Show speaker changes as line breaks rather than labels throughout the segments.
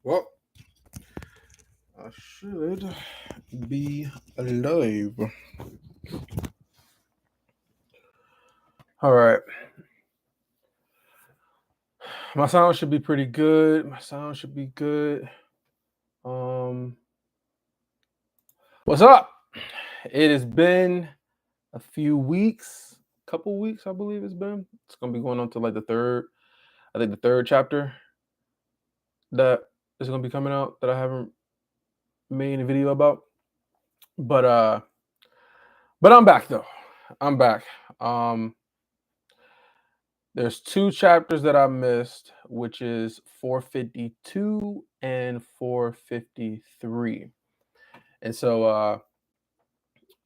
Well, I should be alive. All right. My sound should be pretty good. My sound should be good. Um, what's up? It has been a few weeks, couple weeks, I believe it's been. It's gonna be going on to like I think the third chapter that is gonna be coming out that I haven't made a video about. But uh, but I'm back though. I'm back. Um, There's two chapters that I missed, which is 452 and 453. And so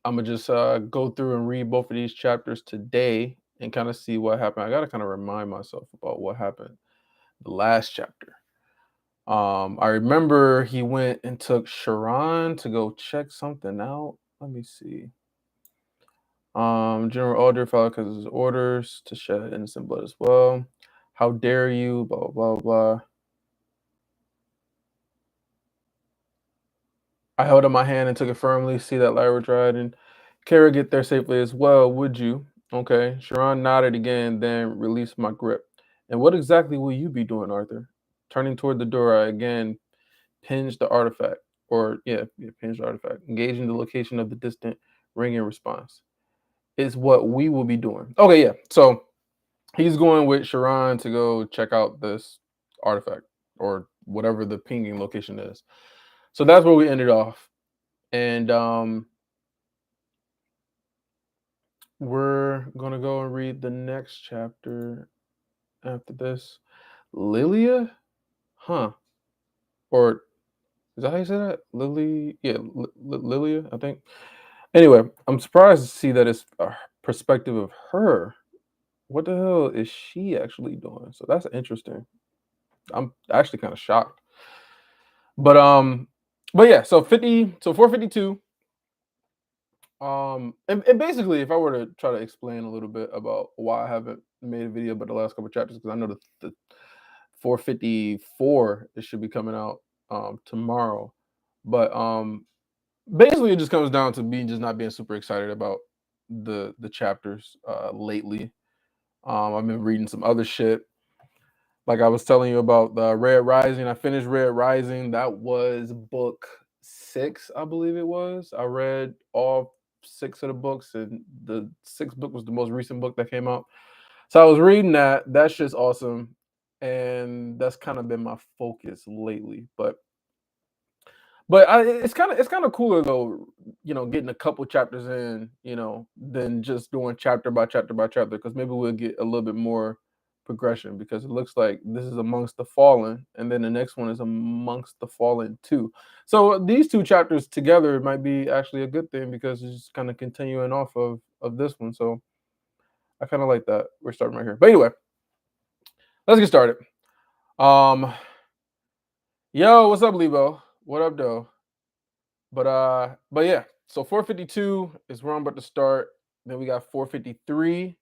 I'm gonna just go through and read both of these chapters today and kind of see what happened. I gotta kind of remind myself about what happened the last chapter. I remember he went and took Sharon to go check something out. Let me see. General Alder followed because his orders to shed innocent blood as well. How dare you? Blah blah blah. I held up my hand and took it firmly. See that Lyra tried and Kara get there safely as well, would you? Okay. Sharon nodded again, then released my grip. And what exactly will you be doing, Arthur? Turning toward the door, I again pinged the artifact. Pinged the artifact, engaging the location of the distant ringing response. Is what we will be doing. Okay, yeah. So he's going with Sharon to go check out this artifact or whatever the pinging location is. So that's where we ended off. And we're gonna go and read the next chapter after this. Lilia? Huh. Or is that how you say that? Lily? Yeah, Lilia, I think. Anyway, I'm surprised to see that it's a perspective of her. What the hell is she actually doing? So that's interesting. I'm actually kind of shocked. But but yeah, so 452. And basically, if I were to try to explain a little bit about why I haven't made a video about the last couple of chapters, because I know the 454 it should be coming out tomorrow, but basically it just comes down to me just not being super excited about the chapters lately. I've been reading some other shit, like I was telling you about the Red Rising. I finished Red Rising. That was book 6, I believe it was. I read all 6 of the books, and the 6th book was the most recent book that came out. So I was reading that. That shit's awesome, and that's kind of been my focus lately. But it's kind of cooler though, getting a couple chapters in, than just doing chapter by chapter by chapter, because maybe we'll get a little bit more progression, because it looks like this is Amongst the Fallen, and then the next one is Amongst the Fallen 2. So these two chapters together might be actually a good thing, because it's just kind of continuing off of this one. So I kind of like that. We're starting right here. But anyway, let's get started. Um, Yo, what's up, Lebo? What up, though? But yeah, so 452 is where I'm about to start. Then we got 453,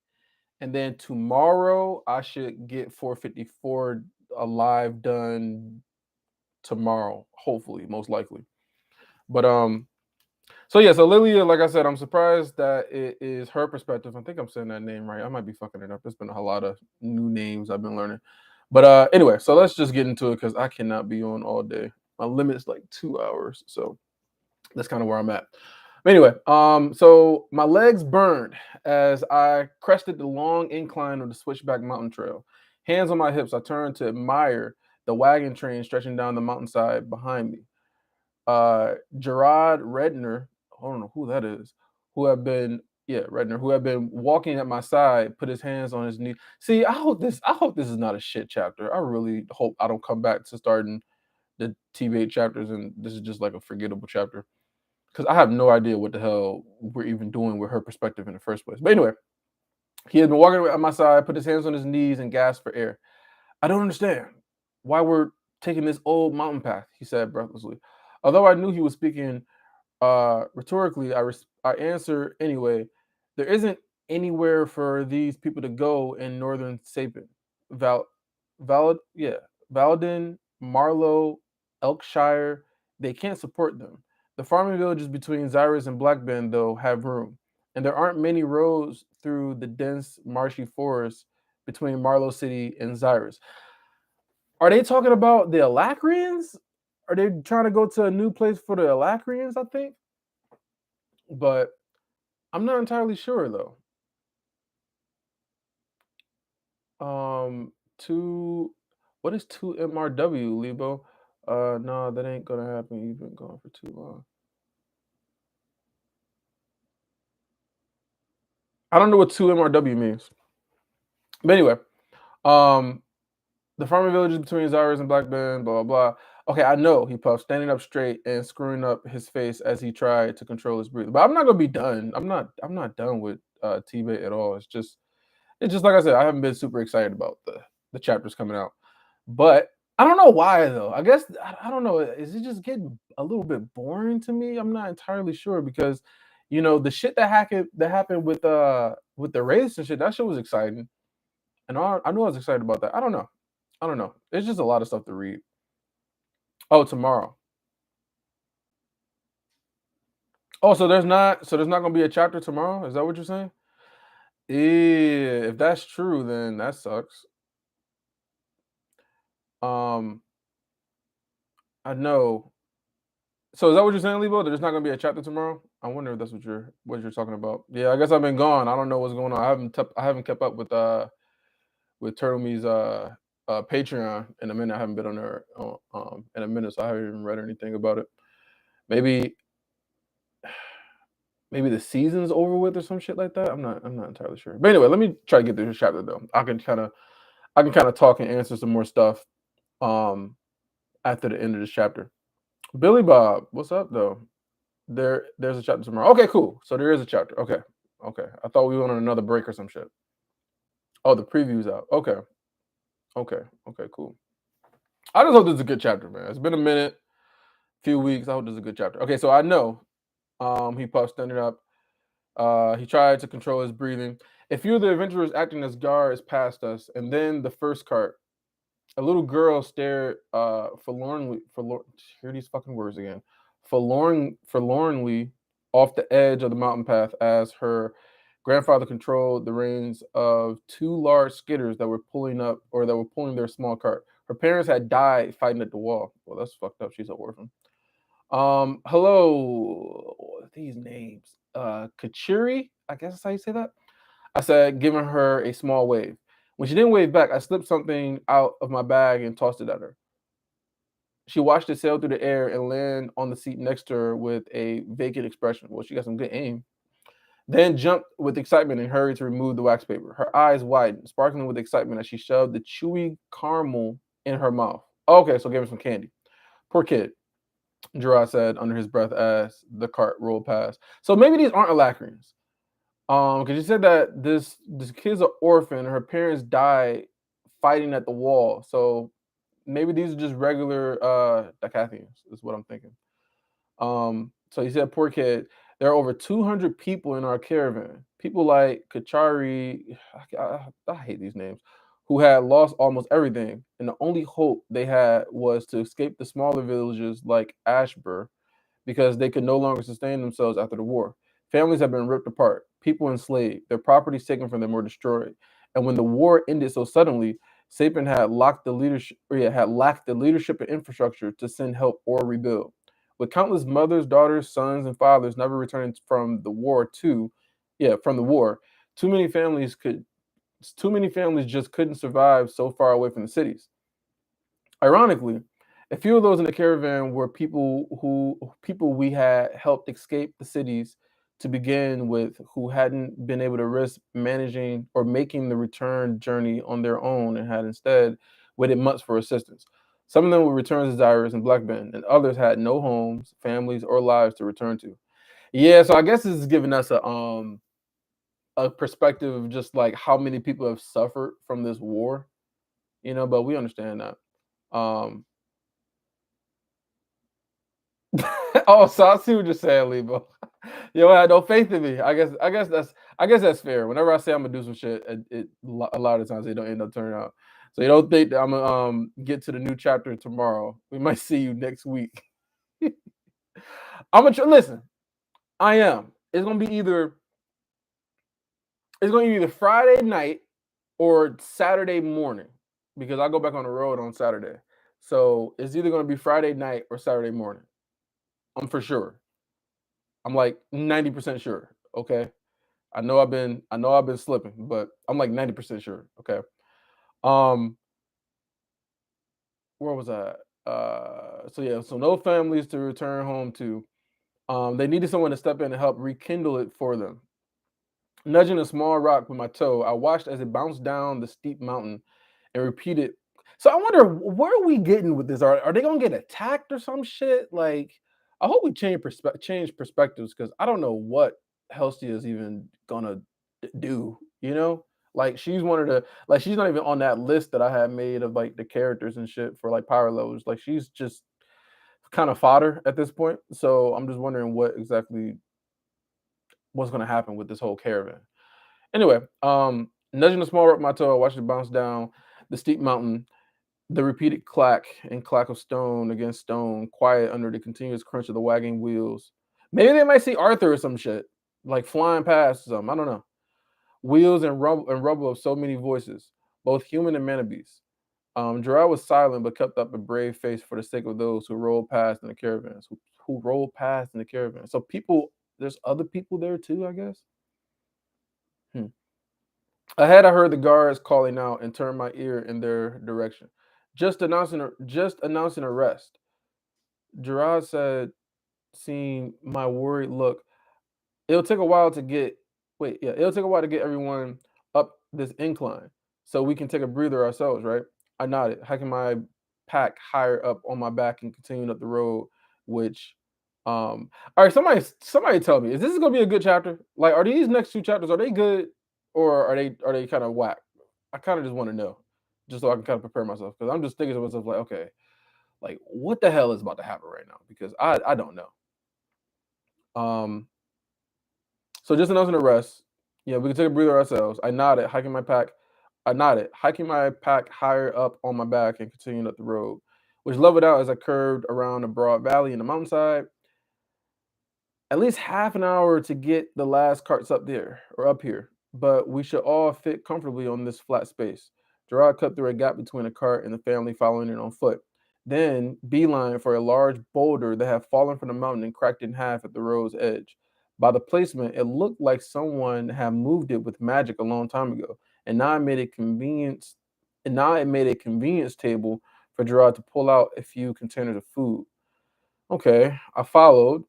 and then tomorrow I should get 454 alive done tomorrow, hopefully, most likely. But so yeah, so Lilia, like I said, I'm surprised that it is her perspective. I think I'm saying that name right. I might be fucking it up. There's been a lot of new names I've been learning. But anyway, so let's just get into it, because I cannot be on all day. My limit's like 2 hours, so that's kind of where I'm at. Anyway, so my legs burned as I crested the long incline of the Switchback Mountain Trail. Hands on my hips, I turned to admire the wagon train stretching down the mountainside behind me. Gerard Redner, I don't know who that is, who had been Redner, who had been walking at my side, put his hands on his knee. See, I hope this is not a shit chapter. I really hope I don't come back to starting the TV8 chapters and this is just like a forgettable chapter, because I have no idea what the hell we're even doing with her perspective in the first place. But anyway, he had been walking at my side, put his hands on his knees, and gasped for air. I don't understand why we're taking this old mountain path, he said breathlessly. Although I knew he was speaking rhetorically, I answered anyway. There isn't anywhere for these people to go in northern Sapin. Val, Valid, yeah, Valden Marlow, Elkshire, they can't support them. The farming villages between Zyrus and Blackbend, though, have room, and there aren't many roads through the dense, marshy forest between Marlow City and Zyrus. Are they talking about the Alacrians? Are they trying to go to a new place for the Alacrians? I think, but I'm not entirely sure though. Two. What is two MRW, Lebo? No, that ain't gonna happen. You've been gone for too long. I don't know what two MRW means. But anyway, um, the farming villages between Zyrus and Blackburn, blah blah blah. Okay, I know he puffed, standing up straight and screwing up his face as he tried to control his breathing. But I'm not gonna be done. I'm not done with T-Bait at all. It's just like I said, I haven't been super excited about the chapters coming out. But I don't know why though. I guess I don't know. Is it just getting a little bit boring to me? I'm not entirely sure because the shit that happened with the race and shit, that shit was exciting. And I knew I was excited about that. I don't know. I don't know. It's just a lot of stuff to read. Oh, tomorrow. Oh, so there's not gonna be a chapter tomorrow? Is that what you're saying? Yeah, if that's true, then that sucks. Um, I know. So is that what you're saying, Lebo? There's not gonna be a chapter tomorrow? I wonder if that's what you're talking about. Yeah, I guess I've been gone. I don't know what's going on. I haven't kept up with Turtle Me's Patreon in a minute. I haven't been on there in a minute, so I haven't even read anything about it. Maybe maybe the season's over with or some shit like that. I'm not entirely sure. But anyway, let me try to get through this chapter though. I can kind of talk and answer some more stuff after the end of this chapter. Billy Bob, what's up though? There's a chapter tomorrow. Okay, cool. So there is a chapter. Okay. Okay. I thought we went on another break or some shit. Oh, the preview's out. Okay. Okay. Okay, cool. I just hope this is a good chapter, man. It's been a minute, few weeks. I hope this is a good chapter. Okay, so I know he puffed standing up. He tried to control his breathing. A few of the adventurers acting as guards passed us, and then the first cart. A little girl stared forlornly. Hear these fucking words again. Forlornly off the edge of the mountain path as her grandfather controlled the reins of two large skidders that were pulling their small cart. Her parents had died fighting at the wall. Well, that's fucked up. She's an orphan. Hello. These names. Kachiri, I guess that's how you say that. I said, giving her a small wave. When she didn't wave back, I slipped something out of my bag and tossed it at her. She watched it sail through the air and land on the seat next to her with a vacant expression. Well, she got some good aim. Then jumped with excitement and hurried to remove the wax paper. Her eyes widened, sparkling with excitement as she shoved the chewy caramel in her mouth. Okay, so gave her some candy. Poor kid, Gerard said under his breath as the cart rolled past. So maybe these aren't Alacrians. Because you said that this kid's an orphan. Her parents died fighting at the wall. So maybe these are just regular Decathians, is what I'm thinking. So he said, poor kid. There are over 200 people in our caravan. People like Kachari, I hate these names, who had lost almost everything, and the only hope they had was to escape the smaller villages like Ashbur because they could no longer sustain themselves after the war. Families have been ripped apart, people enslaved, their properties taken from them or destroyed. And when the war ended so suddenly, Sapin had lacked the leadership and infrastructure to send help or rebuild. With countless mothers, daughters, sons, and fathers never returning from the war, too many families just couldn't survive so far away from the cities. Ironically, a few of those in the caravan were people we had helped escape the cities to begin with, who hadn't been able to risk managing or making the return journey on their own and had instead waited months for assistance. Some of them would return to Zyrus and Blackbend, and others had no homes, families, or lives to return to. Yeah, so I guess this is giving us a perspective of just like how many people have suffered from this war, but we understand that. Um, Oh, so I see what you're saying, Lebo. Yo, I had no faith in me. I guess that's fair. Whenever I say I'm gonna do some shit, a lot of times it don't end up turning out. So you don't think that I'm gonna get to the new chapter tomorrow? We might see you next week. I'm gonna listen. I am. It's gonna be either Friday night or Saturday morning because I go back on the road on Saturday. So it's either gonna be Friday night or Saturday morning. I'm for sure. I'm like 90% sure. Okay. I know I've been slipping, but I'm like 90% sure. Okay. Um, where was I? So yeah, so no families to return home to. They needed someone to step in and help rekindle it for them. Nudging a small rock with my toe, I watched as it bounced down the steep mountain and repeated. So I wonder where are we getting with this? Are they gonna get attacked or some shit? Like, I hope we change perspectives because I don't know what Helstia is even gonna do. You know, like she's one of the like she's not even on that list that I had made of like the characters and shit for like power levels. Like she's just kind of fodder at this point. So I'm just wondering what's gonna happen with this whole caravan. Anyway, nudging the small rock with my toe, I watched it bounce down the steep mountain. The repeated clack and clack of stone against stone, quiet under the continuous crunch of the wagging wheels. Maybe they might see Arthur or some shit, like flying past some. I don't know. Wheels and rumble of so many voices, both human and manabees. Gerard was silent but kept up a brave face for the sake of those who rolled past in the caravans. Who rolled past in the caravan. So people, there's other people there too, I guess. Hmm. Ahead, I heard the guards calling out and turned my ear in their direction. Just announcing arrest. Gerard said, seeing my worried look, it'll take a while to get it'll take a while to get everyone up this incline so we can take a breather ourselves, right? I nodded, hiking my pack higher up on my back and continuing up the road, which all right, somebody tell me, is this gonna be a good chapter? Like, are these next two chapters, are they good or are they kind of whack? I kind of just want to know, just so I can kind of prepare myself because I'm just thinking to myself like, okay, like what the hell is about to happen right now? Because I don't know. Um, So just announcing the rest. Yeah, we can take a breather ourselves. I nodded, hiking my pack higher up on my back and continuing up the road, which leveled out as I curved around a broad valley in the mountainside. At least half an hour to get the last carts up there or up here, but we should all fit comfortably on this flat space. Gerard cut through a gap between a cart and the family following it on foot. Then beeline for a large boulder that had fallen from the mountain and cracked in half at the road's edge. By the placement, it looked like someone had moved it with magic a long time ago, and now it made a convenience table for Gerard to pull out a few containers of food. Okay, I followed,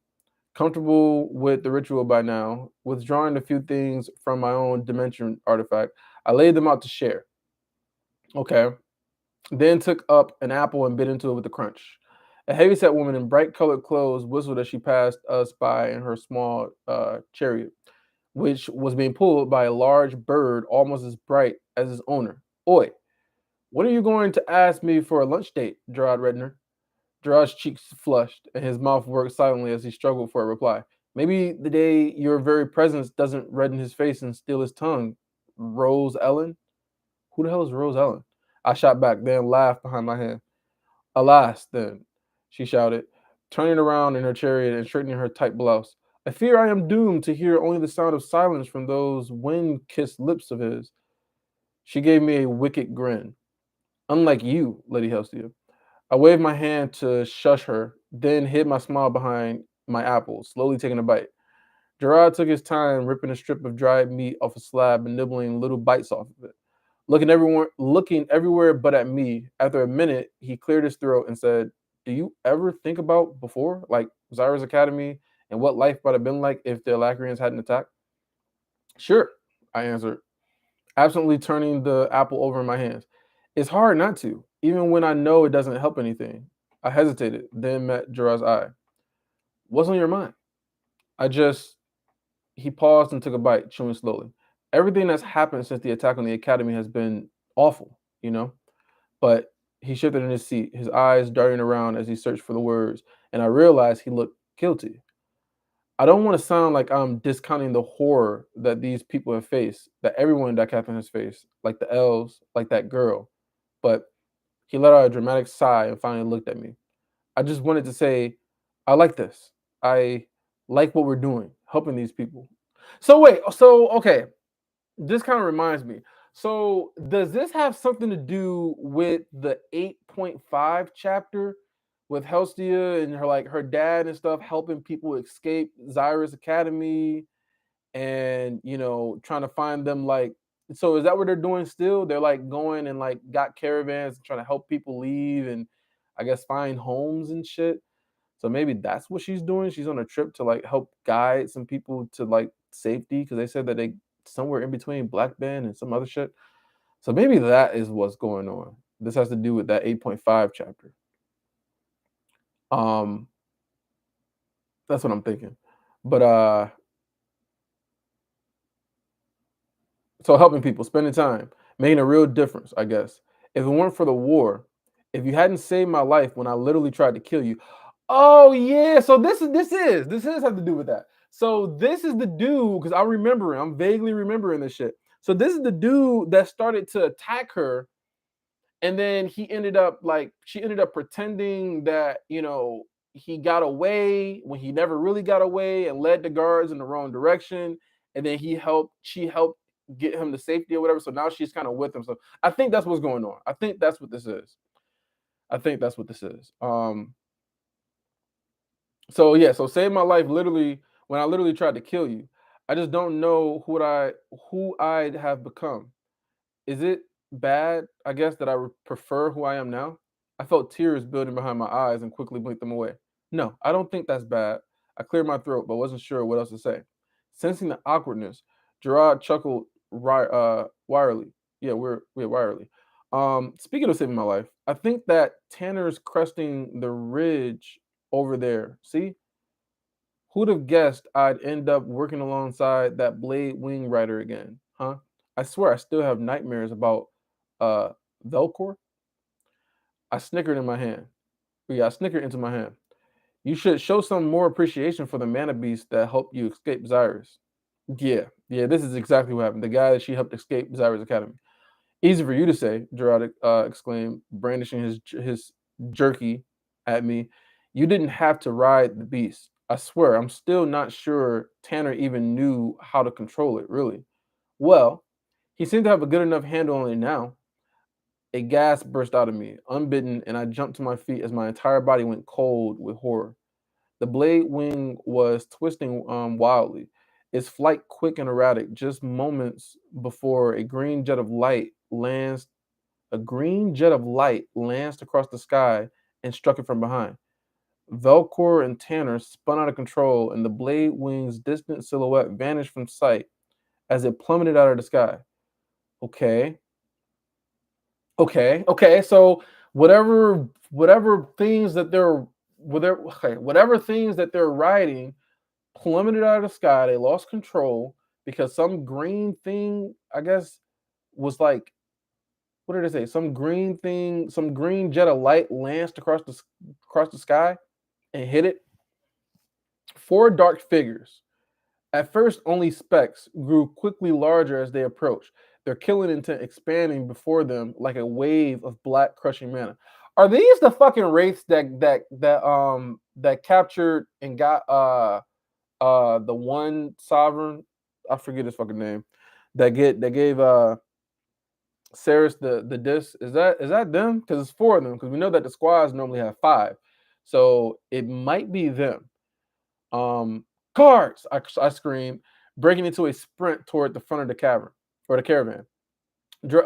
comfortable with the ritual by now, withdrawing a few things from my own dimension artifact, I laid them out to share. Okay. Then took up an apple and bit into it with a crunch. A heavyset woman in bright colored clothes whistled as she passed us by in her small chariot, which was being pulled by a large bird almost as bright as its owner. Oi, when are you going to ask me for a lunch date, Gerard Redner? Gerard's cheeks flushed and his mouth worked silently as he struggled for a reply. Maybe the day your very presence doesn't redden his face and steal his tongue. Rose Ellen? Who the hell is Rose Ellen? I shot back, then laughed behind my hand. Alas, then, she shouted, turning around in her chariot and straightening her tight blouse. I fear I am doomed to hear only the sound of silence from those wind kissed lips of his. She gave me a wicked grin. Unlike you, Lady Helstia. I waved my hand to shush her, then hid my smile behind my apple, slowly taking a bite. Gerard took his time ripping a strip of dried meat off a slab and nibbling little bites off of it. Looking everywhere but at me. After a minute, he cleared his throat and said, "Do you ever think about before, like Zyra's Academy and what life might have been like if the Alacrians hadn't attacked?" Sure, I answered, absently turning the apple over in my hands. It's hard not to, even when I know it doesn't help anything. I hesitated, then met Gerard's eye. What's on your mind? I just. He paused and took a bite, chewing slowly. Everything that's happened since the attack on the academy has been awful, you know? But he shifted in his seat, his eyes darting around as he searched for the words, and I realized he looked guilty. I don't want to sound like I'm discounting the horror that these people have faced, that everyone in that captain has faced, like the elves, like that girl. but he let out a dramatic sigh and finally looked at me. I just wanted to say, I like this. I like what we're doing, helping these people. So wait, so okay, this kind of reminds me. So does this have something to do with the 8.5 chapter with Helstia and her dad and stuff helping people escape Zyrus Academy and trying to find them so is that what they're doing still? They're like going and like got caravans trying to help people leave and I guess find homes and shit. So maybe that's what she's doing. She's on a trip to like help guide some people to like safety because they said that they somewhere in between Black Band and some other shit. So maybe that is what's going on. This has to do with that 8.5 chapter. Um, that's what I'm thinking. But so helping people, spending time, making a real difference, I guess. If it weren't for the war, if you hadn't saved my life when I literally tried to kill you. Oh yeah, so this is have to do with that. So this is the dude because I'm vaguely remembering this shit. So this is the dude that started to attack her, and then she ended up pretending that he got away when he never really got away and led the guards in the wrong direction, and then she helped get him to safety or whatever. So now she's kind of with him. So I think that's what's going on. I think that's what this is. I think that's what this is. So yeah, so save my life literally when I literally tried to kill you. I just don't know who I'd have become. Is it bad, I guess, that I would prefer who I am now? I felt tears building behind my eyes and quickly blinked them away. No, I don't think that's bad. I cleared my throat, but wasn't sure what else to say. Sensing the awkwardness, Gerard chuckled wirily. Yeah, we're wirily. Speaking of saving my life, I think that Tanner's cresting the ridge over there. See, who'd have guessed I'd end up working alongside that Blade Wing rider again, huh? I swear I still have nightmares about uh Velcor. I snickered in my hand. Yeah, I snickered into my hand. You should show some more appreciation for the mana beast that helped you escape Zyrus. Yeah, this is exactly what happened. The guy that she helped escape Zyrus Academy. Easy for you to say, Gerard exclaimed, brandishing his jerky at me. You didn't have to ride the beast. I swear, I'm still not sure Tanner even knew how to control it, really. Well, he seemed to have a good enough handle on it now. A gasp burst out of me, unbidden, and I jumped to my feet as my entire body went cold with horror. The blade wing was twisting wildly, its flight quick and erratic, just moments before a green jet of light lanced across the sky and struck it from behind. Velcor and Tanner spun out of control, and the blade wing's distant silhouette vanished from sight as it plummeted out of the sky. Okay, okay. So whatever things that they're whatever things that they're riding plummeted out of the sky. They lost control because some green thing, I guess, was like, what did I say? Some green thing, some green jet of light lanced across the sky and hit it. Four dark figures. At first, only specks grew quickly larger as they approached, their killing intent expanding before them like a wave of black crushing mana. Are these the fucking wraiths that captured and got the one sovereign? I forget his fucking name. That gave Saris the disc. Is that them? Because it's four of them. Because we know that the squads normally have five, so it might be them. Um, Guards! I screamed, breaking into a sprint toward the front of the cavern or the caravan.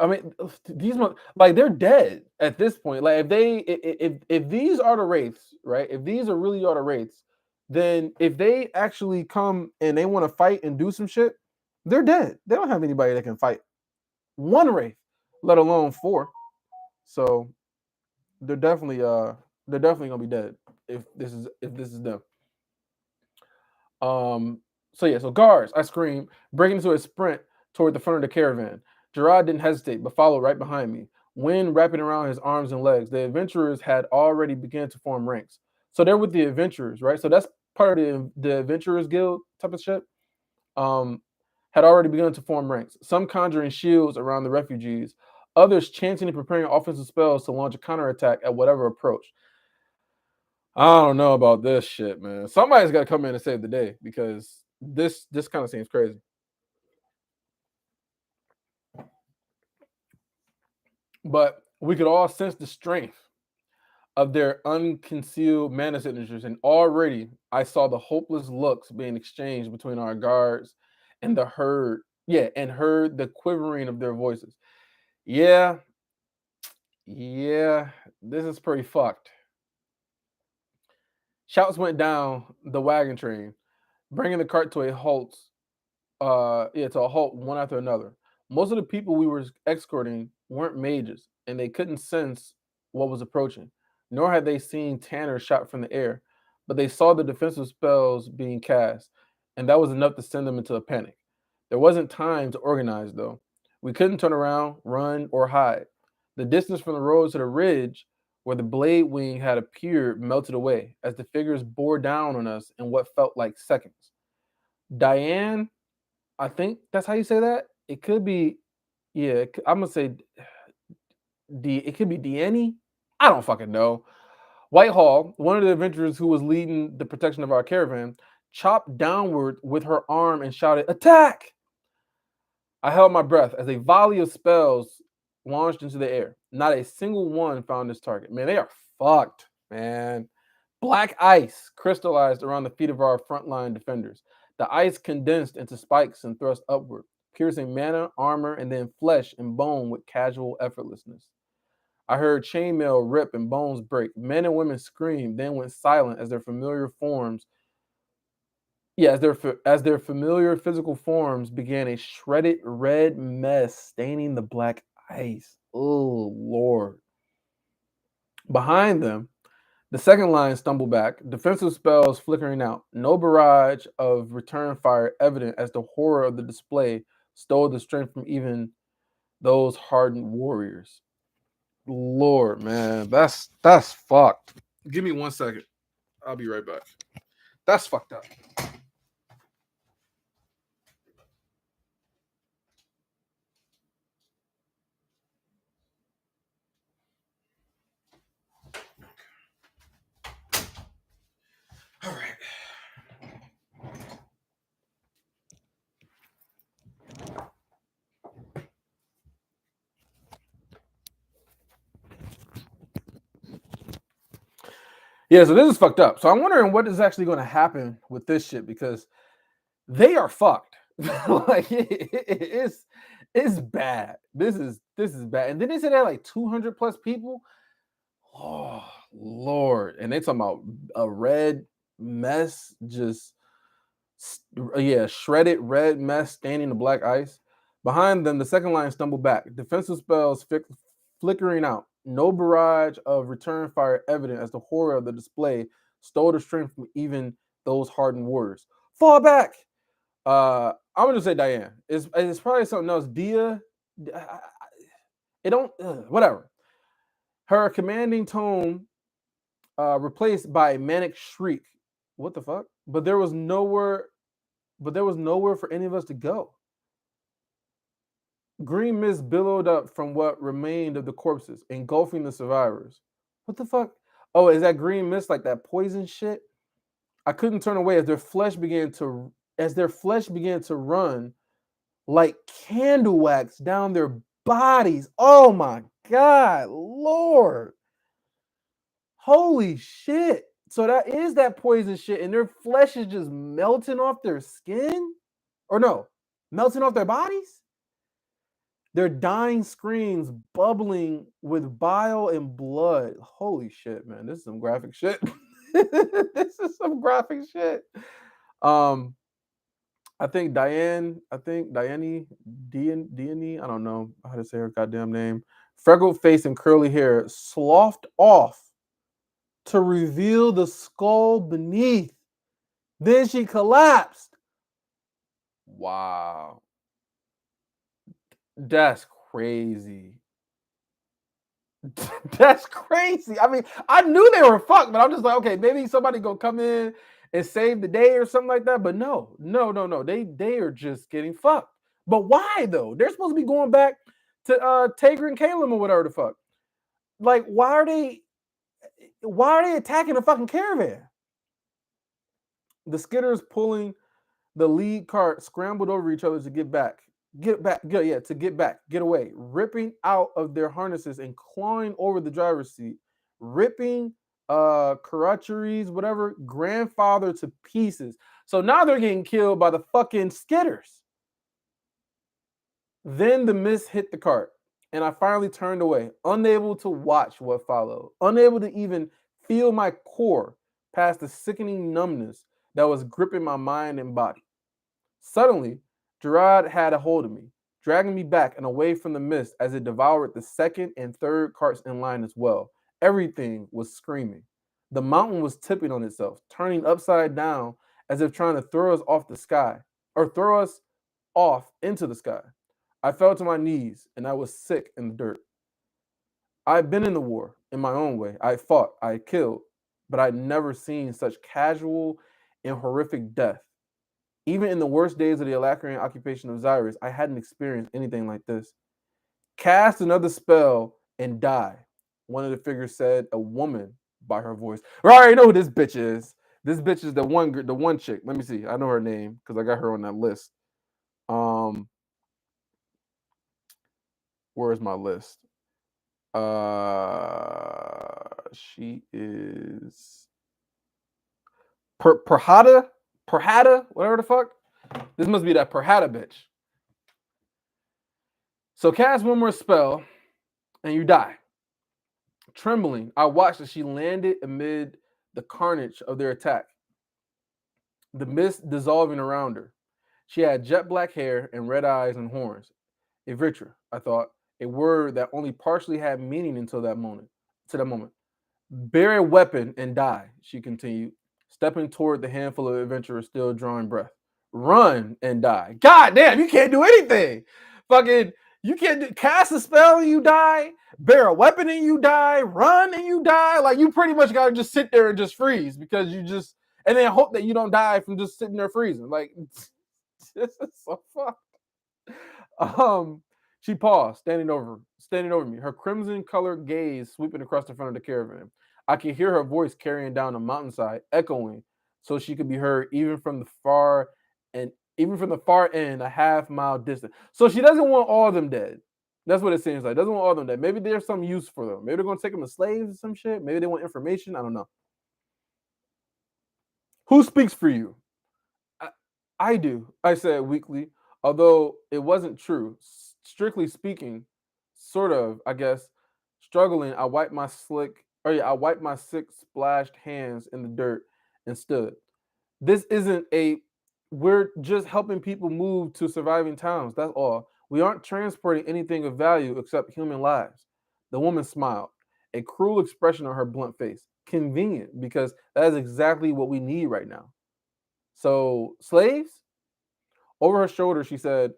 I mean, like they're dead at this point. Like if these are the wraiths, right? If these are really are the wraiths, then if they actually come and they want to fight and do some shit, they're dead. They don't have anybody that can fight one wraith, let alone four. So they're definitely gonna be dead if this is them. Um, so yeah, so guards, I screamed, breaking into a sprint toward the front of the caravan. Gerard didn't hesitate, but followed right behind me, wind wrapping around his arms and legs. The adventurers had already begun to form ranks. So they're with the adventurers, right? So that's part of the adventurers guild type of shit. Um, had already begun to form ranks, some conjuring shields around the refugees, others chanting and preparing offensive spells to launch a counterattack at whatever approach. I don't know about this shit, man. Somebody's got to come in and save the day because this kind of seems crazy. But we could all sense the strength of their unconcealed mana signatures, and already I saw the hopeless looks being exchanged between our guards and heard the quivering of their voices. Yeah, this is pretty fucked. Shouts went down the wagon train, bringing the cart to a halt. To a halt one after another. Most of the people we were escorting weren't mages, and they couldn't sense what was approaching, nor had they seen Tanner shot from the air. But they saw the defensive spells being cast, and that was enough to send them into a panic. There wasn't time to organize, though. We couldn't turn around, run, or hide. The distance from the road to the ridge where the blade wing had appeared melted away as the figures bore down on us in what felt like seconds. Diane, I think that's how you say that. It could be, yeah. I'm gonna say It could be Deanny. I don't fucking know. Whitehall, one of the adventurers who was leading the protection of our caravan, chopped downward with her arm and shouted, "Attack!" I held my breath as a volley of spells launched into the air. Not a single one found its target. Man, they are fucked, man. Black ice crystallized around the feet of our frontline defenders. The ice condensed into spikes and thrust upward, piercing mana, armor, and then flesh and bone with casual effortlessness. I heard chainmail rip and bones break. Men and women screamed, then went silent as their familiar forms. As their familiar physical forms began a shredded red mess staining the black ice. Oh Lord! Behind them, the second line stumbled back, defensive spells flickering out. No barrage of return fire evident as the horror of the display stole the strength from even those hardened warriors. Lord, man, that's fucked. Give me 1 second. I'll be right back. That's fucked up. All right. Yeah, so this is fucked up. So I'm wondering what is actually going to happen with this shit because they are fucked. Like it's bad. This is bad. And then they said they had like 200 plus people. Oh Lord! And they talking about a red mess, just shredded red mess staining the black ice. Behind them, the second line stumbled back. Defensive spells flickering out. No barrage of return fire evident as the horror of the display stole the strength from even those hardened warriors. Fall back. I'm gonna say Diane. It's probably something else. Dia. It don't. Whatever. Her commanding tone replaced by a manic shriek. What the fuck? But there was nowhere for any of us to go. Green mist billowed up from what remained of the corpses, engulfing the survivors. What the fuck? Oh, is that green mist like that poison shit? I couldn't turn away as their flesh began to run like candle wax down their bodies. Oh my God, Lord. Holy shit. So that is that poison shit, and their flesh is just melting off their skin? Or no, melting off their bodies? Their dying screams bubbling with bile and blood. Holy shit, man. This is some graphic shit. This is some graphic shit. I think Diane, Diane, I don't know how to say her goddamn name. Freckled face and curly hair sloughed off to reveal the skull beneath. Then she collapsed. Wow. That's crazy. That's crazy. I mean, I knew they were fucked, but I'm just like, okay, maybe somebody gonna come in and save the day or something like that. But no. They are just getting fucked. But why though? They're supposed to be going back Tager and Caleb or whatever the fuck. Like, why are they attacking the fucking caravan? The Skitters pulling the lead cart scrambled over each other to get back. Get away, ripping out of their harnesses and clawing over the driver's seat, ripping Karachuris, whatever, grandfather to pieces. So now they're getting killed by the fucking Skitters. Then the mist hit the cart, and I finally turned away, unable to watch what followed, unable to even feel my core past the sickening numbness that was gripping my mind and body. Suddenly, Gerard had a hold of me, dragging me back and away from the mist as it devoured the second and third carts in line as well. Everything was screaming. The mountain was tipping on itself, turning upside down as if trying to throw us off the sky, or throw us off into the sky. I fell to my knees and I was sick in the dirt. I'd been in the war in my own way. I fought, I killed, but I'd never seen such casual and horrific death. Even in the worst days of the Alacrian occupation of Xyris, I hadn't experienced anything like this. Cast another spell and die, one of the figures said, a woman by her voice. I already know who this bitch is. This bitch is the one chick. Let me see. I know her name because I got her on that list. Where's my list? She is Perhada, whatever the fuck. This must be that Perhada bitch. So cast one more spell, and you die. Trembling, I watched as she landed amid the carnage of their attack, the mist dissolving around her. She had jet black hair and red eyes and horns. Evitra, I thought, a word that only partially had meaning until that moment. Bear a weapon and die, she continued, stepping toward the handful of adventurers still drawing breath. Run and die. God damn, you can't do anything. Fucking, you can't cast a spell and you die, bear a weapon and you die, run and you die. Like, you pretty much gotta just sit there and just freeze because you just, and then hope that you don't die from just sitting there freezing. Like, this is so fucked. She paused, standing over me, her crimson-colored gaze sweeping across the front of the caravan. I could hear her voice carrying down the mountainside, echoing, so she could be heard even from the far end, a half-mile distant. So she doesn't want all of them dead. That's what it seems like. Doesn't want all of them dead. Maybe there's some use for them. Maybe they're going to take them as slaves or some shit. Maybe they want information. I don't know. Who speaks for you? I do, I said weakly, although it wasn't true. Strictly speaking, sort of, I guess. Struggling, I wiped my sick splashed hands in the dirt and stood. This isn't we're just helping people move to surviving towns, that's all. We aren't transporting anything of value except human lives. The woman smiled, a cruel expression on her blunt face. Convenient, because that is exactly what we need right now. So, slaves? Over her shoulder, she said,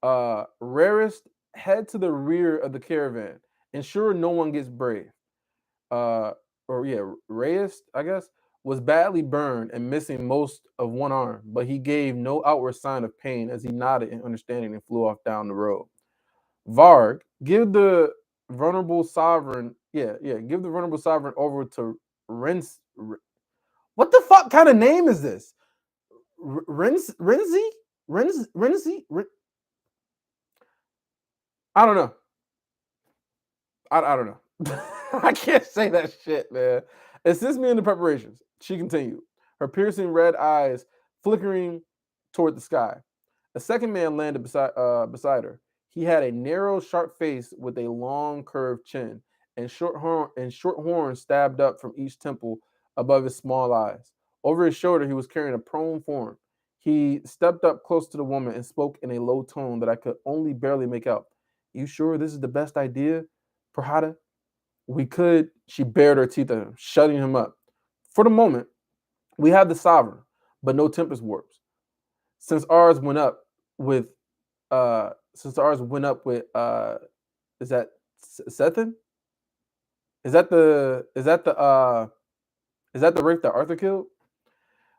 Rarest, head to the rear of the caravan. Ensure no one gets brave. Reyes, I guess, was badly burned and missing most of one arm, but he gave no outward sign of pain as he nodded in understanding and flew off down the road. Varg, give the vulnerable sovereign over to Rens. What the fuck kind of name is this? Renzi? I don't know. I don't know. I can't say that shit, man. Assist me in the preparations. She continued, her piercing red eyes flickering toward the sky. A second man landed beside her. He had a narrow, sharp face with a long, curved chin and short horns stabbed up from each temple above his small eyes. Over his shoulder, he was carrying a prone form. He stepped up close to the woman and spoke in a low tone that I could only barely make out. You sure this is the best idea, Perhada? She bared her teeth at him, shutting him up. For the moment, we have the sovereign, but no tempest warps. Since ours went up with is that Sethin? Is that the wraith that Arthur killed?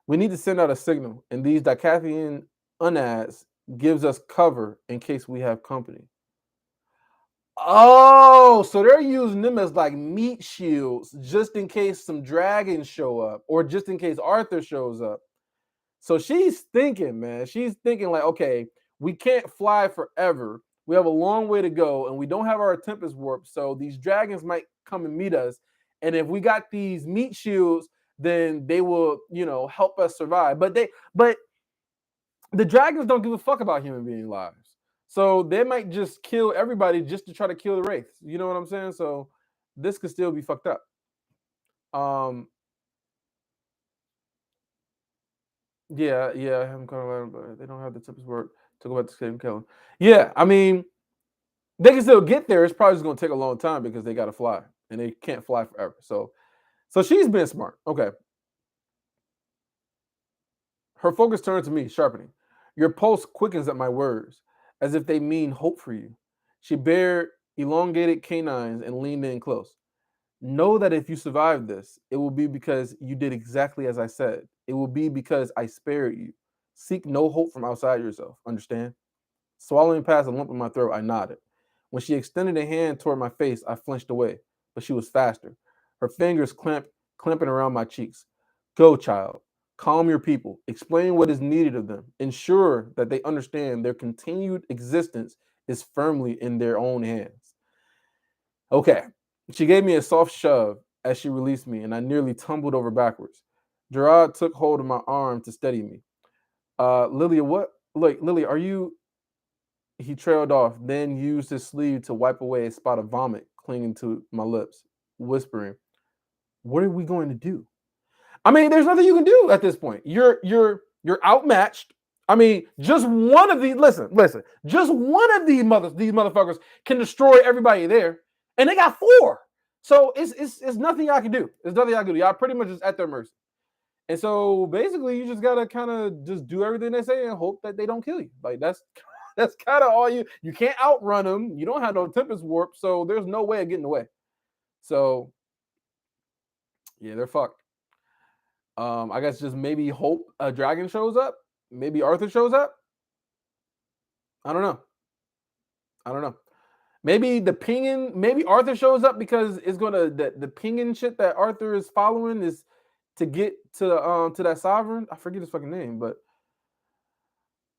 We need to send out a signal, and these Dicathian unads gives us cover in case we have company. Oh, so they're using them as like meat shields just in case some dragons show up or just in case Arthur shows up. So she's thinking, man, she's thinking like, okay, we can't fly forever. We have a long way to go and we don't have our Tempest warp. So these dragons might come and meet us. And if we got these meat shields, then they will, help us survive. But the dragons don't give a fuck about human being lives. So they might just kill everybody just to try to kill the wraiths. You know what I'm saying? So this could still be fucked up. Um, yeah, I haven't caught a lot, but they don't have the Tempest work to go back to save and kill him. Yeah, I mean, they can still get there. It's probably just gonna take a long time because they gotta fly. And they can't fly forever. So she's been smart. Okay. Her focus turned to me, sharpening. Your pulse quickens at my words, as if they mean hope for you. She bared elongated canines and leaned in close. Know that if you survive this, it will be because you did exactly as I said. It will be because I spared you. Seek no hope from outside yourself. Understand? Swallowing past a lump in my throat, I nodded. When she extended a hand toward my face, I flinched away, but she was faster. Her fingers clamping around my cheeks. Go, child. Calm your people. Explain what is needed of them. Ensure that they understand their continued existence is firmly in their own hands. Okay. She gave me a soft shove as she released me, and I nearly tumbled over backwards. Gerard took hold of my arm to steady me. Lilia, what? Look, Lily, are you? He trailed off, then used his sleeve to wipe away a spot of vomit clinging to my lips, whispering, "What are we going to do?" I mean, there's nothing you can do at this point. You're outmatched. I mean, just one of these. Listen. Just one of these motherfuckers can destroy everybody there, and they got four. So it's nothing I can do. There's nothing I can do. Y'all pretty much just at their mercy. And so basically, you just gotta kind of just do everything they say and hope that they don't kill you. Like that's kind of all you can't outrun them. You don't have no Tempest warp, so there's no way of getting away. So yeah, they're fucked. I guess just maybe hope a dragon shows up. Maybe Arthur shows up. I don't know. I don't know. Maybe the pinging. Maybe Arthur shows up because it's gonna the pinging shit that Arthur is following is to get to that sovereign. I forget his fucking name, but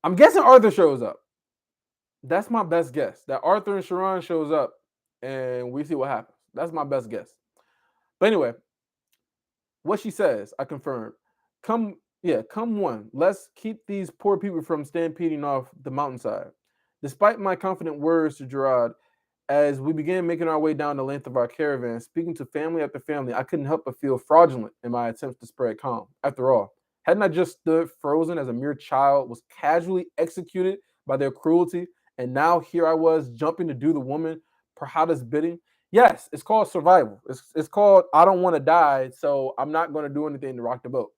I'm guessing Arthur shows up. That's my best guess. That Arthur and Sharon shows up, and we see what happens. That's my best guess. But anyway, what she says, I confirmed. Come one. Let's keep these poor people from stampeding off the mountainside. Despite my confident words to Gerard, as we began making our way down the length of our caravan, speaking to family after family, I couldn't help but feel fraudulent in my attempts to spread calm. After all, hadn't I just stood frozen as a mere child, was casually executed by their cruelty, and now here I was jumping to do the woman Parhada's bidding? Yes, it's called survival. It's called I don't want to die, so I'm not going to do anything to rock the boat.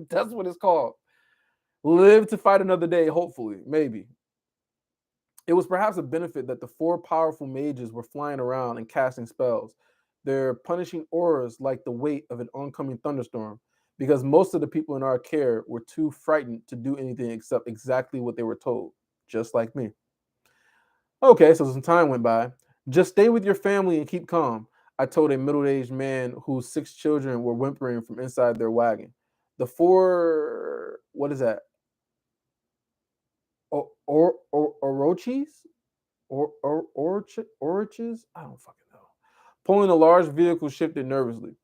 That's what it's called. Live to fight another day, hopefully, maybe. It was perhaps a benefit that the four powerful mages were flying around and casting spells, their punishing auras like the weight of an oncoming thunderstorm, because most of the people in our care were too frightened to do anything except exactly what they were told, just like me. Okay, so some time went by. Just stay with your family and keep calm, I told a middle aged man whose six children were whimpering from inside their wagon. The four, what is that? Orochis? Orches? I don't fucking know. Pulling a large vehicle shifted nervously,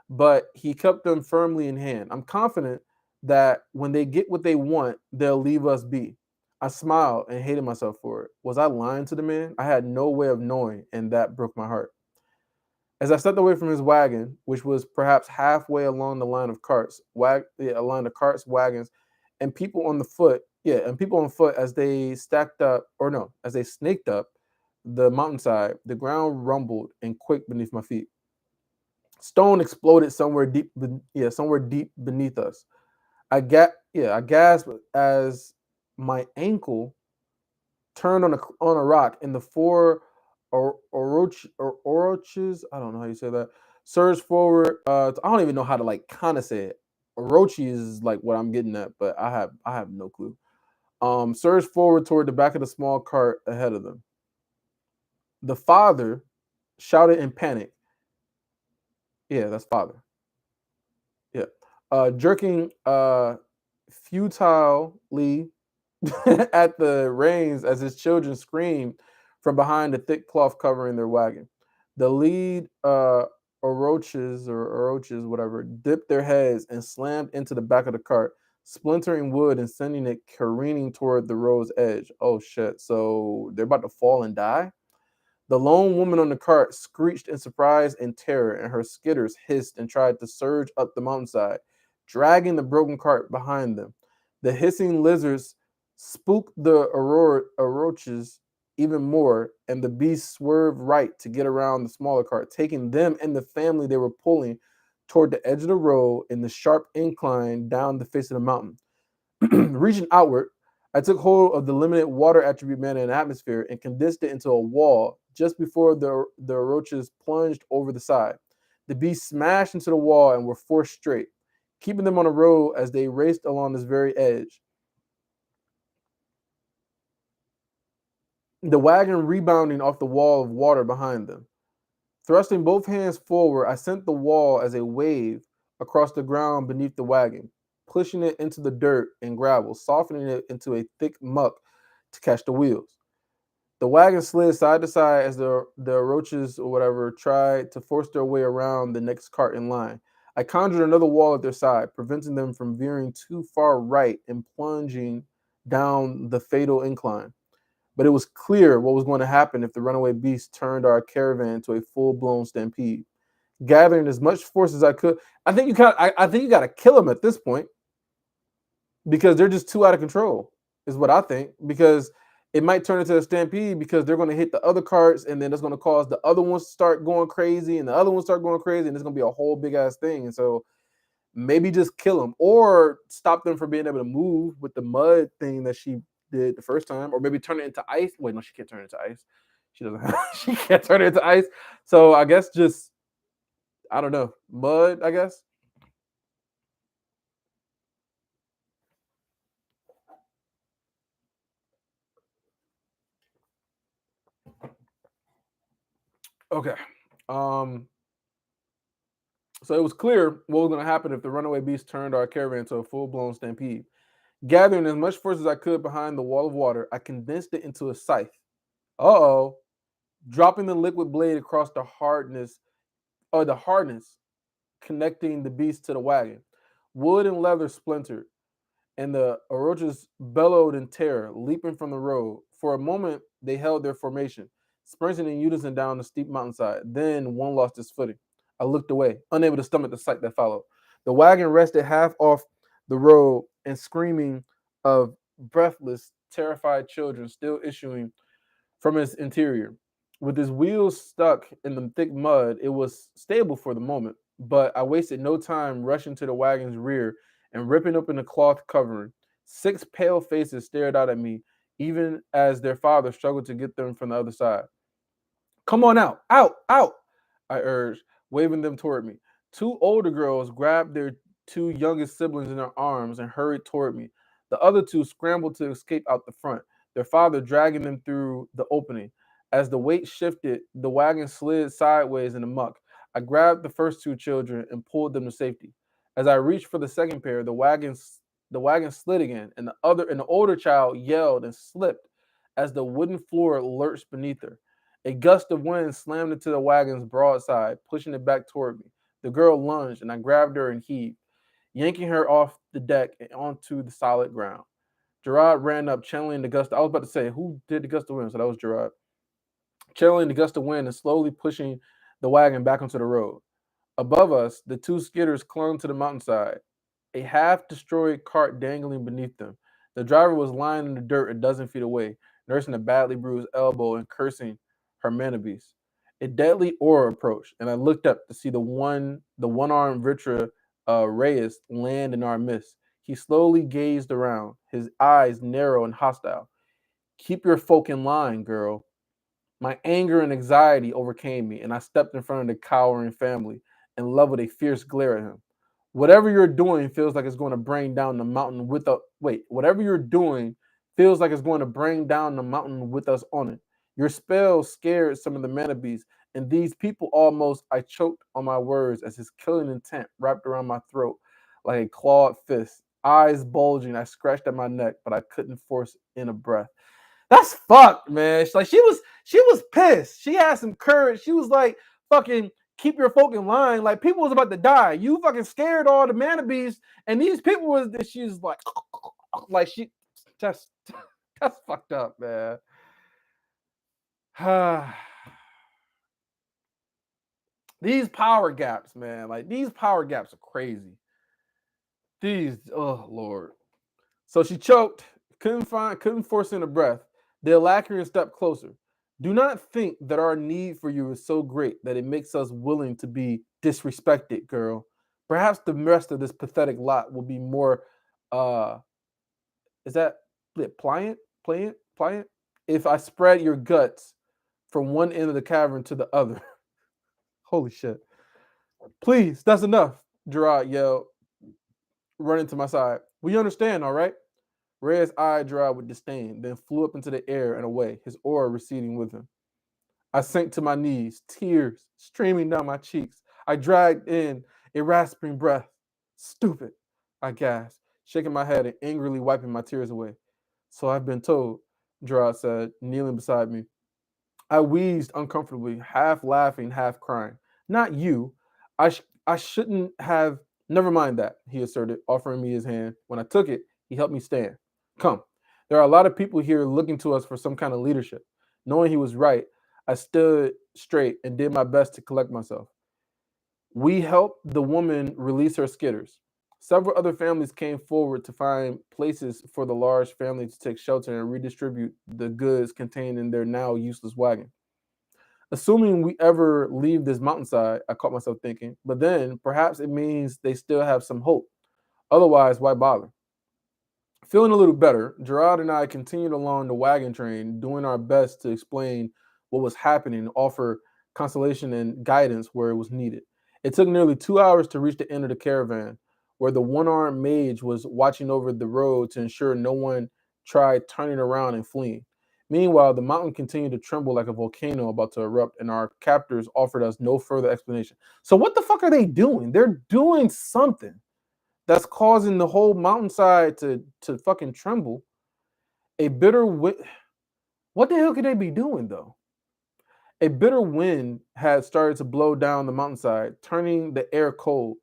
but he kept them firmly in hand. I'm confident that when they get what they want, they'll leave us be. I smiled and hated myself for it. Was I lying to the man? I had no way of knowing, and that broke my heart. As I stepped away from his wagon, which was perhaps halfway along the line of carts, a line of carts, wagons, and people on the foot, and people on foot as they stacked up, or no, as they snaked up the mountainside, the ground rumbled and quaked beneath my feet. Stone exploded somewhere deep beneath us. I gasped as my ankle turned on a rock, and the four oroches, I don't know how you say that, surged forward. I don't even know how to like kind of say it. Orochi is like what I'm getting at, but I have no clue. Surged forward toward the back of the small cart ahead of them. The father shouted in panic. Yeah, that's father. Yeah. Jerking futilely at the reins as his children screamed from behind the thick cloth covering their wagon. The lead oroches, whatever, dipped their heads and slammed into the back of the cart, splintering wood and sending it careening toward the road's edge. Oh shit. So they're about to fall and die? The lone woman on the cart screeched in surprise and terror, and her skidders hissed and tried to surge up the mountainside, dragging the broken cart behind them. The hissing lizards spooked the oroches even more, and the beasts swerved right to get around the smaller cart, taking them and the family they were pulling toward the edge of the road in the sharp incline down the face of the mountain. Reaching outward, I took hold of the limited water attribute mana in the atmosphere and condensed it into a wall just before the roaches plunged over the side. The beasts smashed into the wall and were forced straight, keeping them on the road as they raced along this very edge. The wagon rebounding off the wall of water behind them. Thrusting both hands forward, I sent the wall as a wave across the ground beneath the wagon, pushing it into the dirt and gravel, softening it into a thick muck to catch the wheels. The wagon slid side to side as the roaches or whatever tried to force their way around the next cart in line. I conjured another wall at their side, preventing them from veering too far right and plunging down the fatal incline. But it was clear what was going to happen if the runaway beast turned our caravan into a full-blown stampede. Gathering as much force as I could, I think you got to kill them at this point because they're just too out of control. Is what I think because it might turn into a stampede because they're going to hit the other carts and then it's going to cause the other ones to start going crazy and the other ones start going crazy and it's going to be a whole big ass thing. And so maybe just kill them or stop them from being able to move with the mud thing that she did the first time, or maybe turn it into ice. Wait, no, she can't turn it into ice. She doesn't have, she can't turn it into ice. So I guess just I don't know, mud, I guess. Okay. Um so it was clear what was going to happen if the runaway beast turned our caravan into a full-blown stampede. Gathering as much force as I could behind the wall of water, I condensed it into a scythe. Uh-oh. Dropping the liquid blade across the hardness connecting the beast to the wagon. Wood and leather splintered, and the Orochas bellowed in terror, leaping from the road. For a moment, they held their formation, sprinting in unison down the steep mountainside. Then one lost its footing. I looked away, unable to stomach the sight that followed. The wagon rested half off the road, and screaming of breathless, terrified children still issuing from its interior. With its wheels stuck in the thick mud, it was stable for the moment, but I wasted no time rushing to the wagon's rear and ripping open the cloth covering. 6 pale faces stared out at me, even as their father struggled to get them from the other side. Come on out, out, out, I urged, waving them toward me. 2 older girls grabbed their 2 youngest siblings in their arms and hurried toward me. The other 2 scrambled to escape out the front, their father dragging them through the opening. As the weight shifted, the wagon slid sideways in the muck. I grabbed the first 2 children and pulled them to safety. As I reached for the second pair, the wagon slid again, and the older child yelled and slipped as the wooden floor lurched beneath her. A gust of wind slammed into the wagon's broadside, pushing it back toward me. The girl lunged, and I grabbed her and heaved, yanking her off the deck and onto the solid ground. Gerard ran up, channeling the gust. I was about to say, who did the gust of wind? So that was Gerard. Channeling the gust of wind and slowly pushing the wagon back onto the road. Above us, the 2 skidders clung to the mountainside, a half destroyed cart dangling beneath them. The driver was lying in the dirt a dozen feet away, nursing a badly bruised elbow and cursing her mana beast. A deadly aura approached, and I looked up to see the one-armed Vitra Reyes land in our midst. He slowly gazed around, his eyes narrow and hostile. Keep your folk in line, girl. My anger and anxiety overcame me, and I stepped in front of the cowering family and leveled a fierce glare at him. Whatever you're doing feels like it's going to bring down the mountain with a wait. Whatever you're doing feels like it's going to bring down the mountain with us on it. Your spell scared some of the mana beasts, and these people almost, I choked on my words as his killing intent wrapped around my throat like a clawed fist. Eyes bulging, I scratched at my neck, but I couldn't force in a breath. That's fucked, man. Like she was pissed. She had some courage. She was like, fucking keep your folk in line. Like people was about to die. You fucking scared all the mana beasts, and these people was she's like she just that's fucked up, man. These power gaps, man. Like these power gaps are crazy. These, oh Lord. So she choked, couldn't force in a breath. The Alacrian stepped closer. Do not think that our need for you is so great that it makes us willing to be disrespected, girl. Perhaps the rest of this pathetic lot will be more uh is that pliant? Pliant? If I spread your guts from one end of the cavern to the other. Holy shit. Please, that's enough, Gerard yelled, running to my side. We understand, all right? Red's eye dried with disdain, then flew up into the air and away, his aura receding with him. I sank to my knees, tears streaming down my cheeks. I dragged in a rasping breath. Stupid, I gasped, shaking my head and angrily wiping my tears away. So I've been told, Gerard said, kneeling beside me. I wheezed uncomfortably, half laughing, half crying. Not you. I shouldn't have. Never mind that, he asserted, offering me his hand. When I took it, he helped me stand. Come. There are a lot of people here looking to us for some kind of leadership. Knowing he was right, I stood straight and did my best to collect myself. We helped the woman release her skitters. Several other families came forward to find places for the large family to take shelter and redistribute the goods contained in their now useless wagon. Assuming we ever leave this mountainside, I caught myself thinking, but then perhaps it means they still have some hope. Otherwise, why bother? Feeling a little better, Gerard and I continued along the wagon train, doing our best to explain what was happening and offer consolation and guidance where it was needed. It took nearly 2 hours to reach the end of the caravan, where the one armed mage was watching over the road to ensure no one tried turning around and fleeing. Meanwhile, the mountain continued to tremble like a volcano about to erupt, and our captors offered us no further explanation. So, what the fuck are they doing? They're doing something that's causing the whole mountainside to fucking tremble. A bitter wind. What the hell could they be doing though? A bitter wind had started to blow down the mountainside, turning the air cold,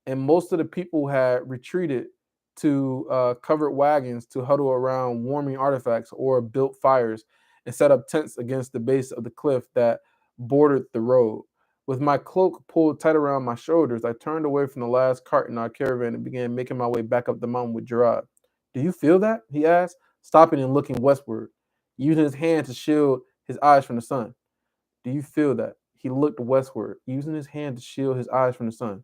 and most of the people had retreated to covered wagons to huddle around warming artifacts or built fires and set up tents against the base of the cliff that bordered the road. With my cloak pulled tight around my shoulders, I turned away from the last cart in our caravan and began making my way back up the mountain with Gerard. Do you feel that? He asked, stopping and looking westward, using his hand to shield his eyes from the sun. Do you feel that? He looked westward, using his hand to shield his eyes from the sun.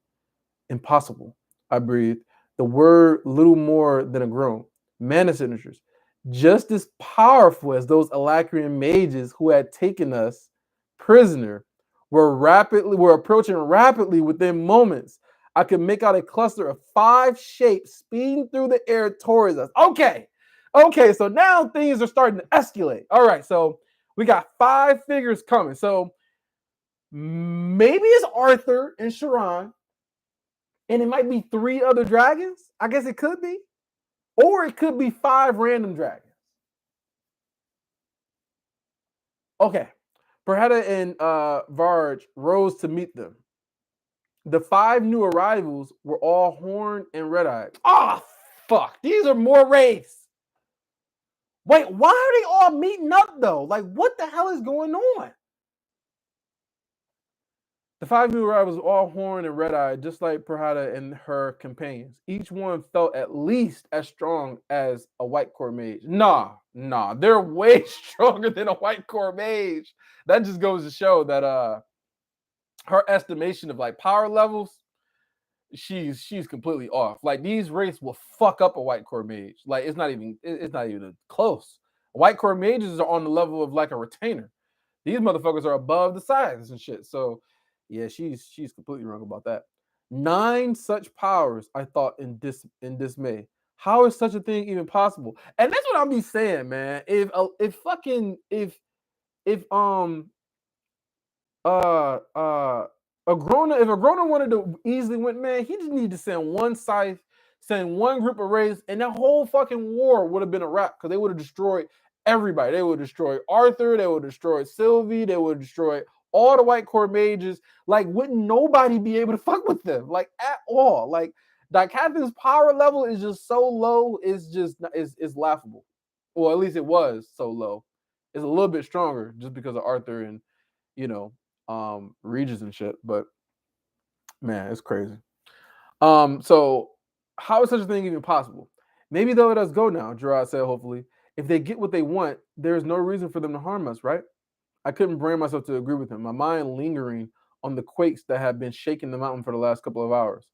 Impossible, I breathed. The word little more than a groan. Mana signatures, just as powerful as those Alacrian mages who had taken us prisoner, were approaching rapidly within moments. I could make out a cluster of 5 shapes speeding through the air towards us. Okay, so now things are starting to escalate. All right, so we got 5 figures coming. So maybe it's Arthur and Sharon, and it might be 3 other dragons. I guess it could be. Or it could be 5 random dragons. Okay. Perhetta and Varge rose to meet them. The 5 new arrivals were all horned and red-eyed. Oh, fuck. These are more wraiths. Wait, why are they all meeting up, though? Like, what the hell is going on? The 5 new arrivals were all horned and red-eyed, just like Perhata and her companions. Each one felt at least as strong as a white core mage. Nah, they're way stronger than a white core mage. That just goes to show that her estimation of like power levels, she's completely off. Like these wraiths will fuck up a white core mage. Like it's not even close. White core mages are on the level of like a retainer. These motherfuckers are above the size and shit. So yeah, she's completely wrong about that. 9 such powers, I thought in dismay. How is such a thing even possible? And that's what I'll be saying, man. If if uh uh if Agrona wanted to easily win, man, he just needed to send one scythe, send one group of raids, and that whole fucking war would have been a wrap because they would have destroyed everybody. They would destroy Arthur, they would destroy Sylvie, they would destroy all the white core mages. Like, wouldn't nobody be able to fuck with them? Like at all. Like Dicathon's power level is just so low, it's laughable. Well, at least it was so low. It's a little bit stronger just because of Arthur and you know, Regis and shit. But man, it's crazy. So how is such a thing even possible? Maybe they'll let us go now, Gerard said, hopefully. If they get what they want, there's no reason for them to harm us, right? I couldn't bring myself to agree with him, my mind lingering on the quakes that have been shaking the mountain for the last couple of hours.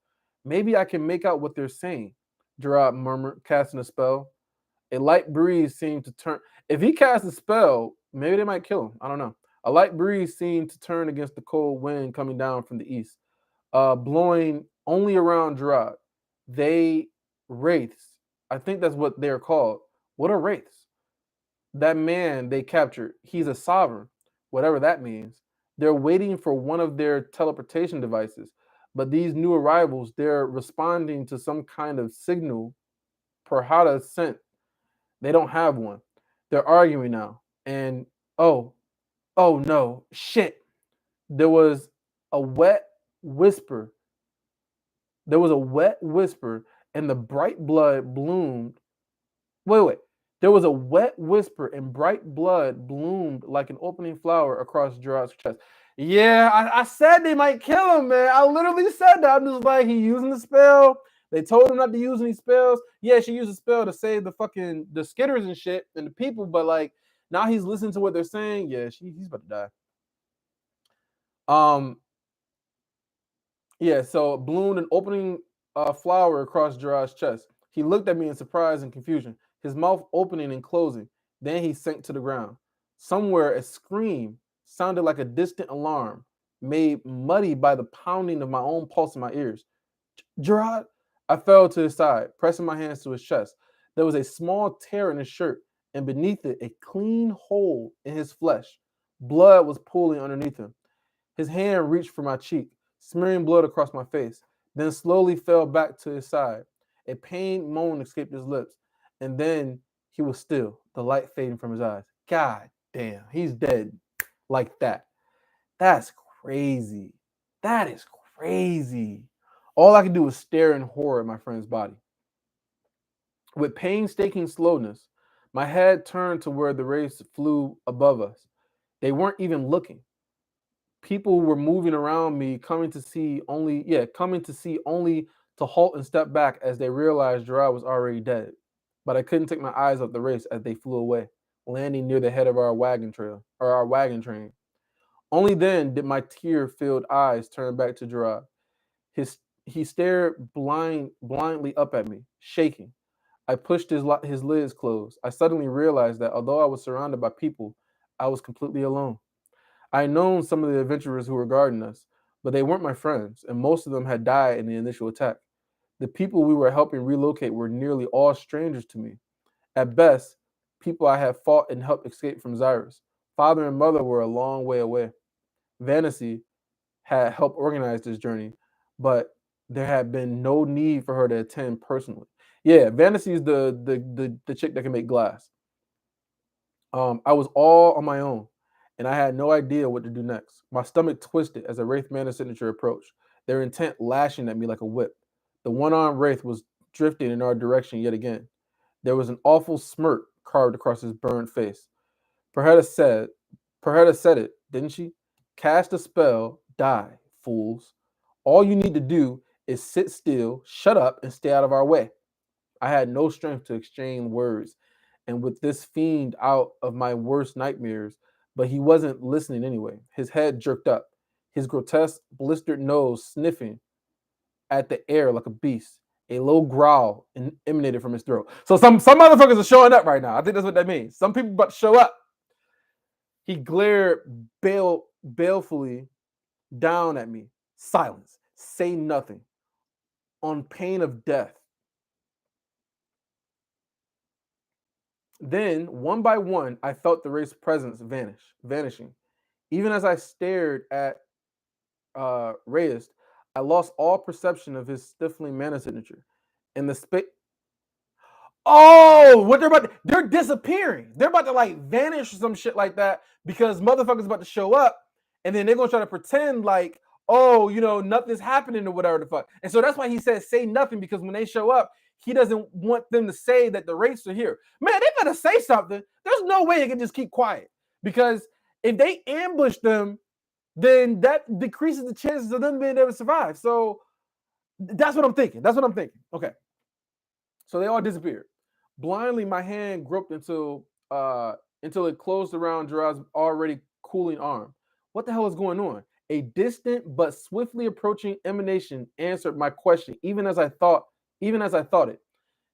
Maybe I can make out what they're saying, Gerard murmured, casting a spell. A light breeze seemed to turn. If he casts a spell, maybe they might kill him. I don't know. A light breeze seemed to turn against the cold wind coming down from the east, blowing only around Gerard. They wraiths. I think that's what they're called. What are wraiths? That man they captured, he's a sovereign, whatever that means. They're waiting for one of their teleportation devices. But these new arrivals, they're responding to some kind of signal per how to sent. They don't have one. They're arguing now. And oh, oh no, shit. There was a wet whisper. There was a wet whisper, and the bright blood bloomed. Wait. There was a wet whisper, and bright blood bloomed like an opening flower across Gerard's chest. Yeah, I said they might kill him, man. I literally said that. I'm just like, he using the spell. They told him not to use any spells. Yeah, she used a spell to save the fucking the skitters and shit and the people, but like now he's listening to what they're saying. Yeah, he's about to die. Um, yeah, so it bloomed an opening flower across Gerard's chest. He looked at me in surprise and confusion, his mouth opening and closing. Then he sank to the ground. Somewhere, a scream sounded like a distant alarm, made muddy by the pounding of my own pulse in my ears. Gerard, I fell to his side, pressing my hands to his chest. There was a small tear in his shirt, and beneath it, a clean hole in his flesh. Blood was pooling underneath him. His hand reached for my cheek, smearing blood across my face, then slowly fell back to his side. A pained moan escaped his lips, and then he was still, the light fading from his eyes. God damn, he's dead like that. That's crazy. That is crazy. All I could do was stare in horror at my friend's body. With painstaking slowness, my head turned to where the wraiths flew above us. They weren't even looking. People were moving around me, coming to see only to halt and step back as they realized Gerard was already dead. But I couldn't take my eyes off the race as they flew away, landing near the head of our wagon train. Only then did my tear-filled eyes turn back to Gerard. He stared blindly up at me, shaking. I pushed his lids closed. I suddenly realized that although I was surrounded by people, I was completely alone. I had known some of the adventurers who were guarding us, but they weren't my friends, and most of them had died in the initial attack. The people we were helping relocate were nearly all strangers to me. At best, people I had fought and helped escape from Xyrus. Father and mother were a long way away. Vanity had helped organize this journey, but there had been no need for her to attend personally. Yeah, Vanity is the chick that can make glass. I was all on my own, and I had no idea what to do next. My stomach twisted as a Wraith Mana signature approached, their intent lashing at me like a whip. The one-armed Wraith was drifting in our direction yet again. There was an awful smirk carved across his burned face. Perhetta said it, didn't she? Cast a spell, die, fools. All you need to do is sit still, shut up, and stay out of our way. I had no strength to exchange words, and with this fiend out of my worst nightmares, but he wasn't listening anyway. His head jerked up, his grotesque, blistered nose sniffing at the air like a beast. A low growl emanated from his throat. So some motherfuckers are showing up right now. I think that's what that means. Some people about to show up. He glared balefully down at me. Silence. Say nothing. On pain of death. Then, one by one, I felt the Wraith's presence vanishing. Even as I stared at Reyes, I lost all perception of his stifling mana signature. In the space. Oh, what they're disappearing. They're about to like vanish or some shit like that because motherfuckers about to show up and then they're gonna try to pretend like, oh, nothing's happening or whatever the fuck. And so that's why he says say nothing, because when they show up, he doesn't want them to say that the Wraiths are here. Man, they better say something. There's no way they can just keep quiet, because if they ambush them, then that decreases the chances of them being able to survive. So that's what I'm thinking. Okay. So they all disappeared. Blindly, my hand groped until it closed around Gerard's already cooling arm. What the hell is going on? A distant but swiftly approaching emanation answered my question, even as I thought it.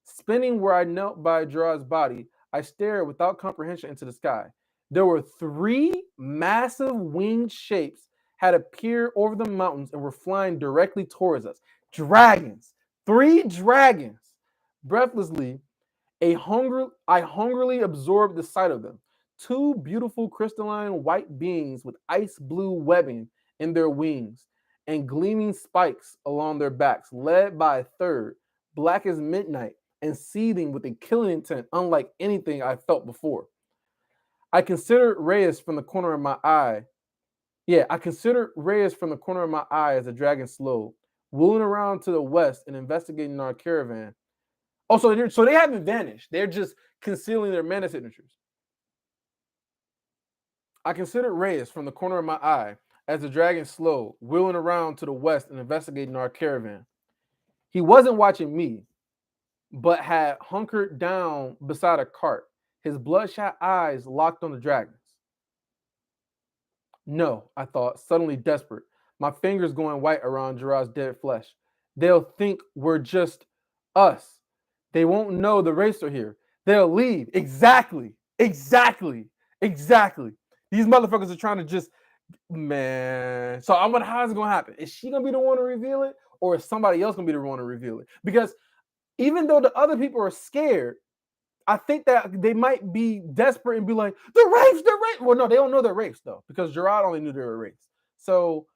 Spinning where I knelt by Gerard's body, I stared without comprehension into the sky. There were 3 massive winged shapes had appeared over the mountains and were flying directly towards us. Dragons. 3 dragons. Breathlessly, I hungrily absorbed the sight of them. 2 beautiful crystalline white beings with ice blue webbing in their wings and gleaming spikes along their backs, led by a third, black as midnight and seething with a killing intent unlike anything I felt before. I considered Reyes from the corner of my eye. I considered Reyes from the corner of my eye as the dragon slowed, wheeling around to the west and investigating our caravan. Oh, so they haven't vanished. They're just concealing their mana signatures. I considered Reyes from the corner of my eye as the dragon slowed, wheeling around to the west and investigating our caravan. He wasn't watching me, but had hunkered down beside a cart, his bloodshot eyes locked on the dragons. No, I thought, suddenly desperate, my fingers going white around Gerard's dead flesh. They'll think we're just us. They won't know the Wraiths are here. They'll leave. Exactly. These motherfuckers are trying to just, man. So how is it gonna happen? Is she gonna be the one to reveal it, or is somebody else gonna be the one to reveal it? Because even though the other people are scared, I think that they might be desperate and be like, the Wraiths. Well, no, they don't know they're Wraiths though, because Gerard only knew they were Wraiths. So,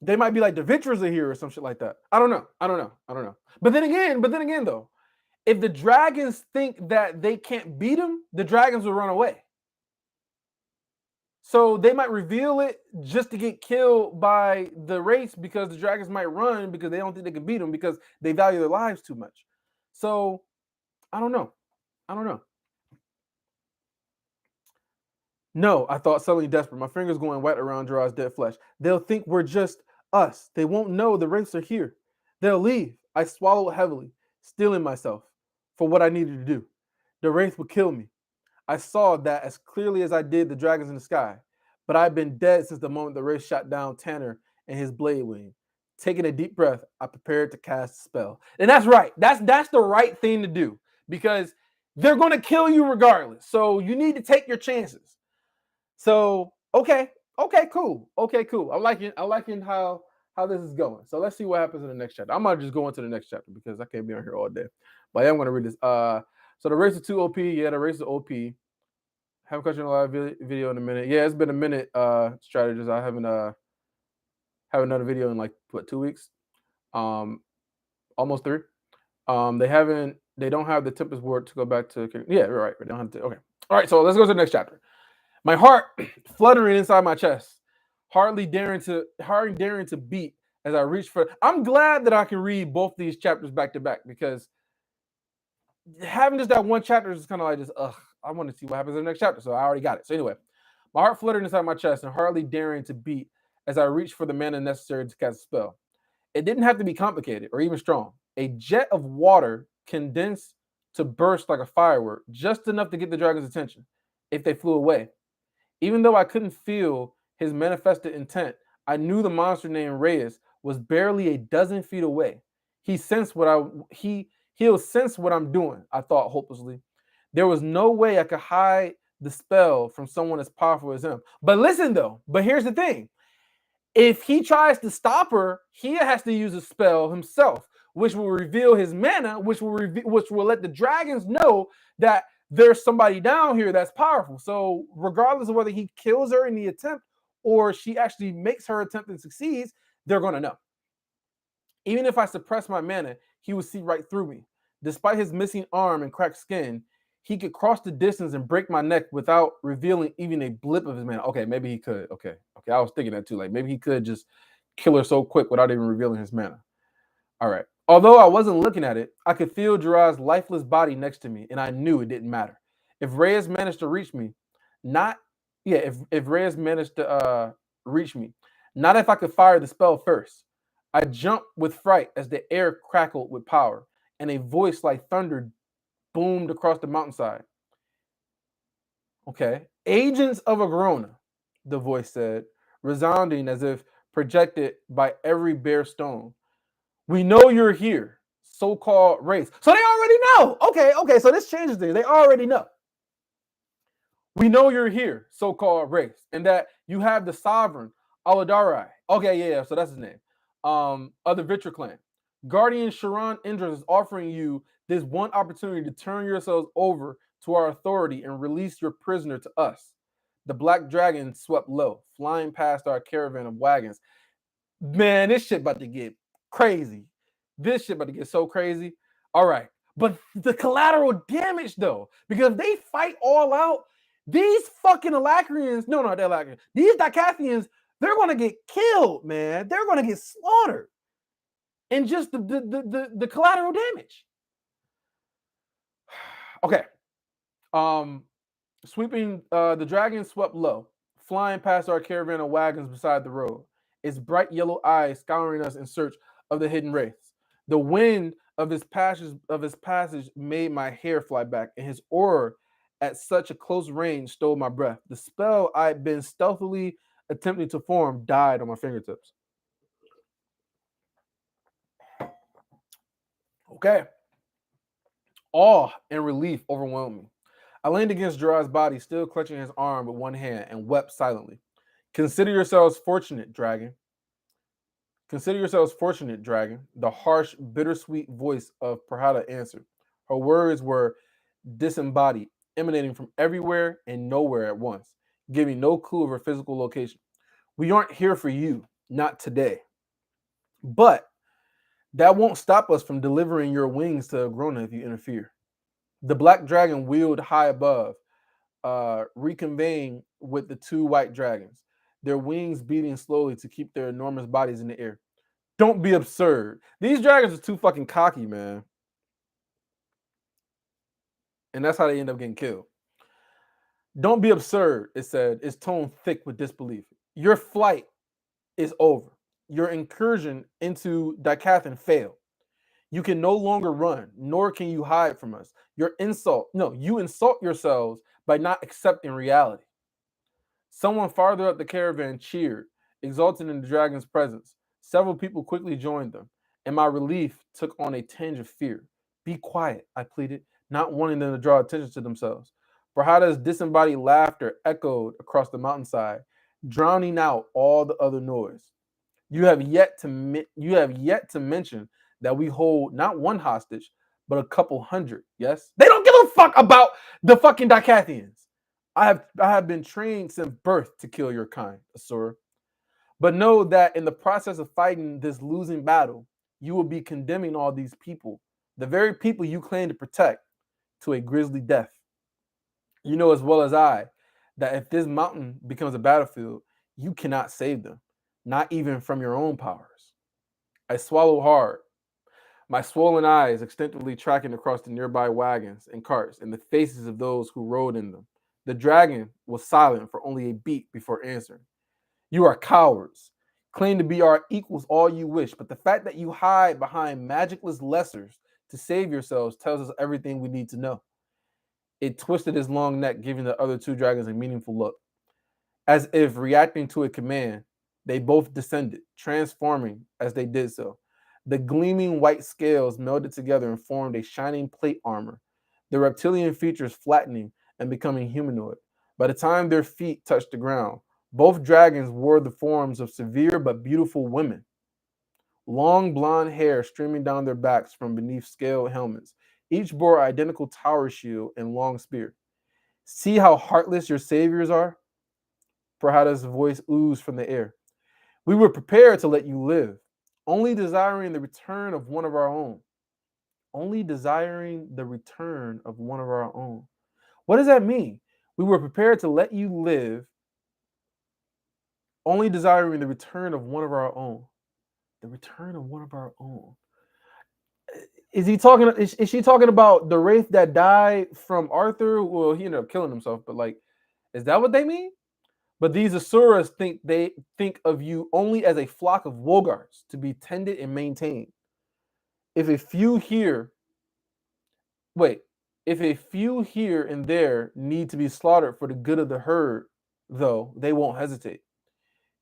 they might be like, the Vitras are here or some shit like that. I don't know. But then again, though, if the dragons think that they can't beat them, the dragons will run away. So they might reveal it just to get killed by the Wraiths, because the dragons might run because they don't think they can beat them because they value their lives too much. So I don't know. No, I thought, suddenly desperate, my fingers going wet around Gerard's dead flesh. They'll think we're just us. They won't know the Wraiths are here. They'll leave. I swallowed heavily, steeling myself for what I needed to do. The Wraith would kill me. I saw that as clearly as I did the dragons in the sky, but I'd been dead since the moment the Wraith shot down Tanner and his blade wing. Taking a deep breath, I prepared to cast a spell. And that's right. That's the right thing to do, because they're going to kill you regardless. So you need to take your chances. So, okay, cool. I'm liking how this is going. So let's see what happens in the next chapter. I might just go into the next chapter because I can't be on here all day. But yeah, I'm going to read this. So the race of 2 OP. Yeah, the race of OP. Haven't caught you in a live video in a minute. Yeah, it's been a minute, strategist. I haven't have another video in like 2 weeks. Almost 3. They don't have the Tempest ward to go back to. Yeah, right. They don't have to. Okay. All right, so let's go to the next chapter. My heart fluttering inside my chest, hardly daring to beat as I reach for. I'm glad that I can read both these chapters back to back, because having just that one chapter is kind of like just, I want to see what happens in the next chapter. So I already got it. So anyway, my heart fluttered inside my chest and hardly daring to beat as I reached for the mana necessary to cast a spell. It didn't have to be complicated or even strong. A jet of water condensed to burst like a firework, just enough to get the dragon's attention if they flew away. Even though I couldn't feel his manifested intent, I knew the monster named Reyes was barely a dozen feet away. He'll sense what I'm doing, I thought hopelessly. There was no way I could hide the spell from someone as powerful as him. But listen though, here's the thing. If he tries to stop her, he has to use a spell himself, which will reveal his mana, which will let the dragons know that there's somebody down here that's powerful. So regardless of whether he kills her in the attempt or she actually makes her attempt and succeeds, they're going to know. Even if I suppress my mana, he would see right through me. Despite his missing arm and cracked skin, he could cross the distance and break my neck without revealing even a blip of his mana. Okay, maybe he could. Okay. I was thinking that too. Like maybe he could just kill her so quick without even revealing his mana. All right. Although I wasn't looking at it, I could feel Jiraiya's lifeless body next to me, and I knew it didn't matter. If Reyes managed to reach me, if Reyes managed to reach me, not if I could fire the spell first. I jumped with fright as the air crackled with power, and a voice like thunder boomed across the mountainside. Okay. Agents of Agrona, the voice said, resounding as if projected by every bare stone. We know you're here, so-called race. So they already know. Okay, so this changes things. They already know. We know you're here, so-called race, and that you have the sovereign, Aladarai. Okay, yeah, so that's his name. Of the Vitra clan. Guardian Sharon Indra is offering you this one opportunity to turn yourselves over to our authority and release your prisoner to us. The black dragon swept low, flying past our caravan of wagons. Man, this shit about to get crazy. This shit about to get so crazy. All right. But the collateral damage, though, because they fight all out, these fucking Alacrians, no, they're Alacrians. These Dicathians, they're going to get killed, man. They're going to get slaughtered. And just the collateral damage. Okay. Sweeping, the dragon swept low, flying past our caravan of wagons beside the road, its bright yellow eyes scouring us in search of the hidden wraiths. The wind of his passage made my hair fly back, and his aura at such a close range stole my breath. The spell I'd been stealthily attempting to form died on my fingertips. Okay. Awe and relief overwhelmed me. I leaned against Jiraiya's body, still clutching his arm with one hand, and wept silently. Consider yourselves fortunate, dragon. Consider yourselves fortunate, dragon. The harsh, bittersweet voice of Prahada answered. Her words were disembodied, emanating from everywhere and nowhere at once, giving no clue of her physical location. We aren't here for you, not today. But that won't stop us from delivering your wings to Agrona if you interfere. The black dragon wheeled high above, reconvening with the two white dragons, their wings beating slowly to keep their enormous bodies in the air. Don't be absurd. These dragons are too fucking cocky, man. And that's how they end up getting killed. Don't be absurd, it said, its tone thick with disbelief. Your flight is over. Your incursion into Dicathan failed. You can no longer run, nor can you hide from us. You insult yourselves by not accepting reality. Someone farther up the caravan cheered, exulting in the dragon's presence. Several people quickly joined them, and my relief took on a tinge of fear. Be quiet, I pleaded, not wanting them to draw attention to themselves. Prahada's disembodied laughter echoed across the mountainside, drowning out all the other noise. You have yet to mention that we hold not one hostage, but a couple hundred. Yes, they don't give a fuck about the fucking Dicathians. I have been trained since birth to kill your kind, Asura. But know that in the process of fighting this losing battle, you will be condemning all these people, the very people you claim to protect, to a grisly death. You know as well as I that if this mountain becomes a battlefield, you cannot save them, not even from your own powers. I swallowed hard, my swollen eyes extensively tracking across the nearby wagons and carts and the faces of those who rode in them. The dragon was silent for only a beat before answering. You are cowards. Claim to be our equals all you wish, but the fact that you hide behind magicless lessers to save yourselves tells us everything we need to know. It twisted his long neck, giving the other two dragons a meaningful look. As if reacting to a command, they both descended, transforming as they did so. The gleaming white scales melded together and formed a shining plate armor, the reptilian features flattening and becoming humanoid. By the time their feet touched the ground, both dragons wore the forms of severe but beautiful women. long blonde hair streaming down their backs from beneath scaled helmets. Each bore identical tower shield and long spear. See how heartless your saviors are? Farhada's voice oozed from the air. We were prepared to let you live, only desiring the return of one of our own. Only desiring the return of one of our own. What does that mean? We were prepared to let you live, only desiring the return of one of our own. The return of one of our own. Is he talking? Is she talking about the wraith that died from Arthur? Well, he ended up killing himself, but like, is that what they mean? But these Asuras think of you only as a flock of Wogars to be tended and maintained. If a few here, wait, if a few here and there need to be slaughtered for the good of the herd, though, they won't hesitate.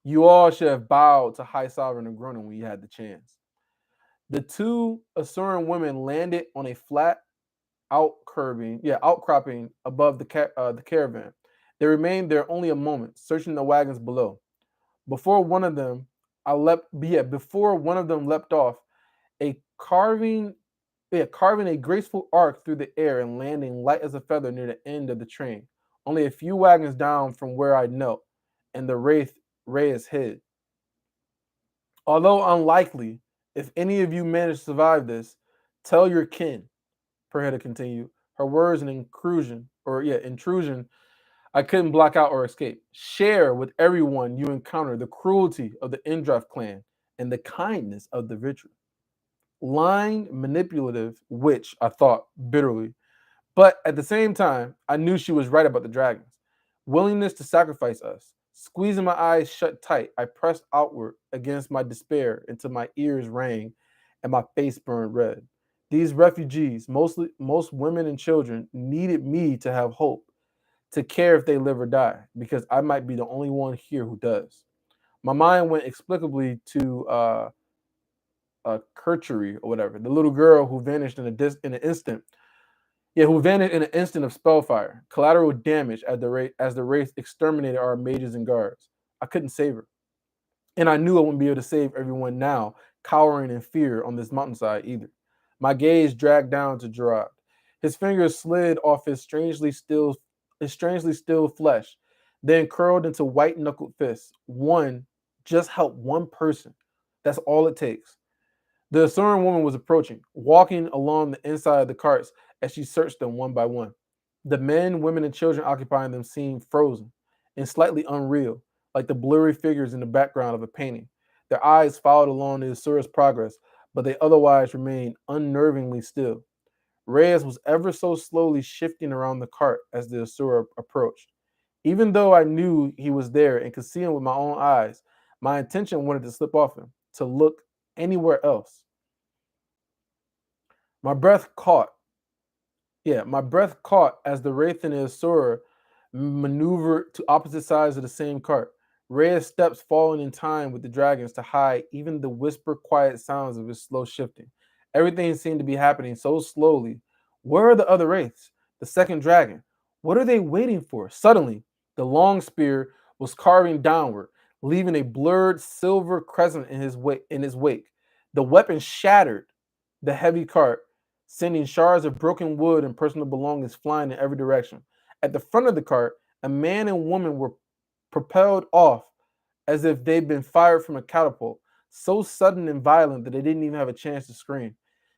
You all should have bowed to High Sovereign of Gronin when you had the chance. The two Asuran women landed on a flat outcropping above the caravan. They remained there only a moment, searching the wagons below. Before one of them, before one of them leapt off, a carving a graceful arc through the air and landing light as a feather near the end of the train, only a few wagons down from where I knelt, and the wraith Reyes hid. Although unlikely, if any of you manage to survive this, tell your kin, Perhetta continued, her words an intrusion I couldn't block out or escape. Share with everyone you encounter the cruelty of the Indrath clan and the kindness of the Vitra. Lying, manipulative witch, I thought bitterly. But at the same time, I knew she was right about the dragons. Willingness to sacrifice us. Squeezing my eyes shut tight, I pressed outward against my despair until my ears rang and my face burned red. These refugees, most women and children, needed me to have hope, to care if they live or die, because I might be the only one here who does. My mind went explicably to Kerchery or whatever, the little girl who vanished in an instant. Yeah, who vanished in an instant of spellfire, collateral damage as the wraith exterminated our mages and guards. I couldn't save her, and I knew I wouldn't be able to save everyone now, cowering in fear on this mountainside either. My gaze dragged down to Gerard. His fingers slid off his strangely still flesh, then curled into white knuckled fists. Just help one person. That's all it takes. The Asuran woman was approaching, walking along the inside of the carts as she searched them one by one. The men, women, and children occupying them seemed frozen and slightly unreal, like the blurry figures in the background of a painting. Their eyes followed along the Asura's progress, but they otherwise remained unnervingly still. Reyes was ever so slowly shifting around the cart as the Asura approached. Even though I knew he was there and could see him with my own eyes, my intention wanted to slip off him, to look anywhere else. My breath caught. My breath caught as the Wraith and the Asura maneuvered to opposite sides of the same cart. Reyes' steps falling in time with the dragons to hide even the whisper quiet sounds of his slow shifting. Everything seemed to be happening so slowly. Where are the other wraiths? The second dragon? What are they waiting for? Suddenly, the long spear was carving downward, leaving a blurred silver crescent in his wake. The weapon shattered the heavy cart, sending shards of broken wood and personal belongings flying in every direction. At the front of the cart, a man and woman were propelled off as if they'd been fired from a catapult, so sudden and violent that they didn't even have a chance to scream.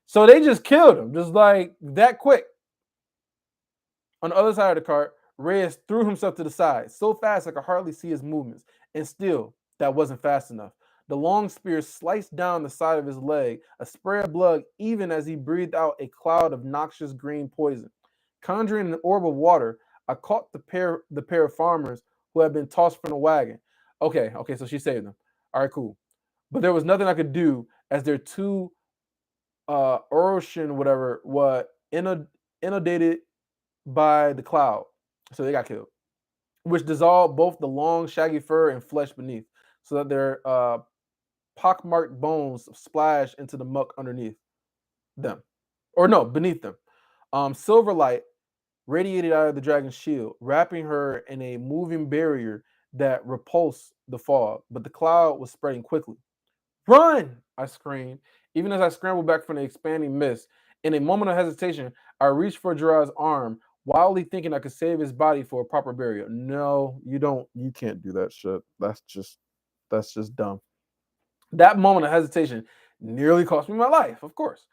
So they just killed him, just like that quick. On the other side of the cart, Reyes threw himself to the side, so fast I could hardly see his movements, and still, that wasn't fast enough. The long spear sliced down the side of his leg, a spray of blood even as he breathed out a cloud of noxious green poison. Conjuring an orb of water, I caught the pair of farmers who had been tossed from the wagon. Okay, so she saved them. All right, cool. But there was nothing I could do as their two Uroshin, whatever, were inundated by the cloud. So they got killed, which dissolved both the long, shaggy fur and flesh beneath, so that their pockmarked bones splashed into the muck underneath them. Or no, beneath them. Silver light radiated out of the dragon's shield, wrapping her in a moving barrier that repulsed the fog, but the cloud was spreading quickly. Run! I screamed. Even as I scrambled back from the expanding mist, in a moment of hesitation, I reached for Gerard's arm, wildly thinking I could save his body for a proper burial. No, you don't. You can't do that shit. That's just dumb. That moment of hesitation nearly cost me my life, of course.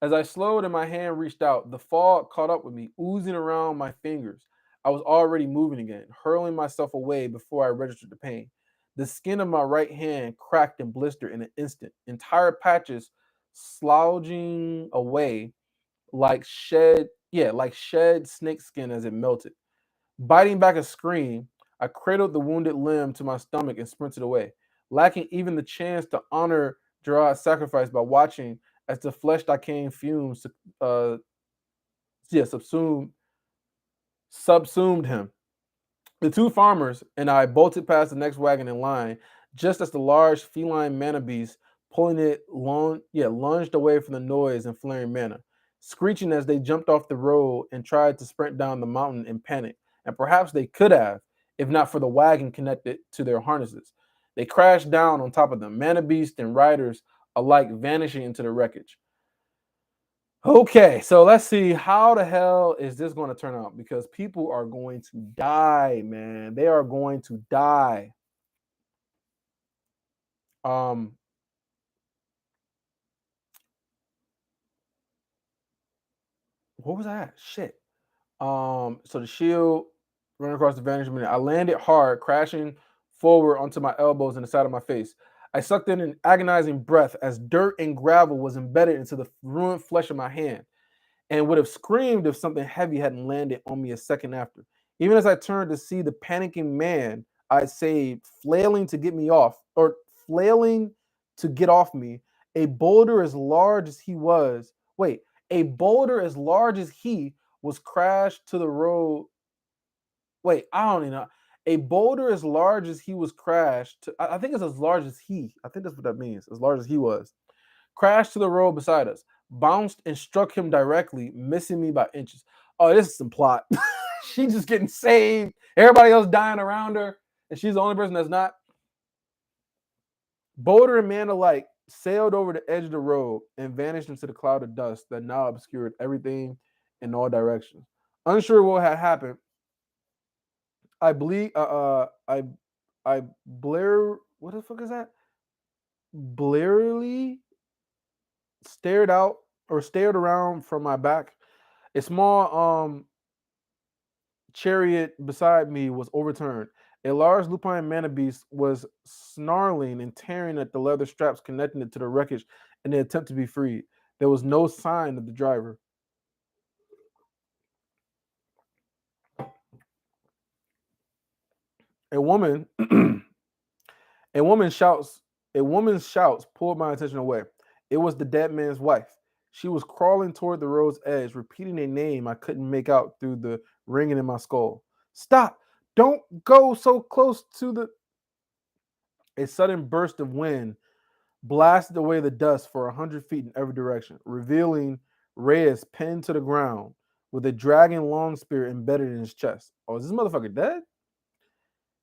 As I slowed and my hand reached out, the fog caught up with me, oozing around my fingers. I was already moving again, hurling myself away before I registered the pain. The skin of my right hand cracked and blistered in an instant, entire patches slouching away like shed snake skin as it melted. Biting back a scream, I cradled the wounded limb to my stomach and sprinted away, lacking even the chance to honor Gerard's sacrifice by watching as the flesh decaying fumes uh, subsumed him. The two farmers and I bolted past the next wagon in line, just as the large feline mana beast pulling it lunged away from the noise and flaring mana, screeching as they jumped off the road and tried to sprint down the mountain in panic. And perhaps they could have, if not for the wagon connected to their harnesses. They crashed down on top of them, mana beast and riders alike vanishing into the wreckage. Okay, so let's see how the hell is this going to turn out, because people are going to die, man. They are going to die. What was that? Shit. So the shield running across the vantage minute. I landed hard, crashing forward onto my elbows and the side of my face. I sucked in an agonizing breath as dirt and gravel was embedded into the ruined flesh of my hand, and would have screamed if something heavy hadn't landed on me a second after. Even as I turned to see the panicking man I'd saved flailing to get off me, a boulder as large as he was, wait, a boulder as large as he was crashed to the road. Wait, I don't even know. A boulder as large as he was crashed. I think it's as large as he. I think that's what that means. As large as he was. Crashed to the road beside us, bounced and struck him directly, missing me by inches. Oh, this is some plot. She's just getting saved. Everybody else dying around her, and she's the only person that's not. Boulder and man alike sailed over the edge of the road and vanished into the cloud of dust that now obscured everything in all directions. Unsure what had happened, I bleed. I Blair. What the fuck is that? Blearily stared around from my back. A small chariot beside me was overturned. A large lupine mana beast was snarling and tearing at the leather straps connecting it to the wreckage in the attempt to be freed. There was no sign of the driver. A woman a woman shouts a woman's shouts pulled my attention away. It was the dead man's wife. She was crawling toward the road's edge, repeating a name I couldn't make out through the ringing in my skull. Stop! Don't go so close to the. A sudden burst of wind blasted away the dust for 100 feet in every direction, revealing Reyes pinned to the ground with a dragon long spear embedded in his chest. Oh, is this motherfucker dead?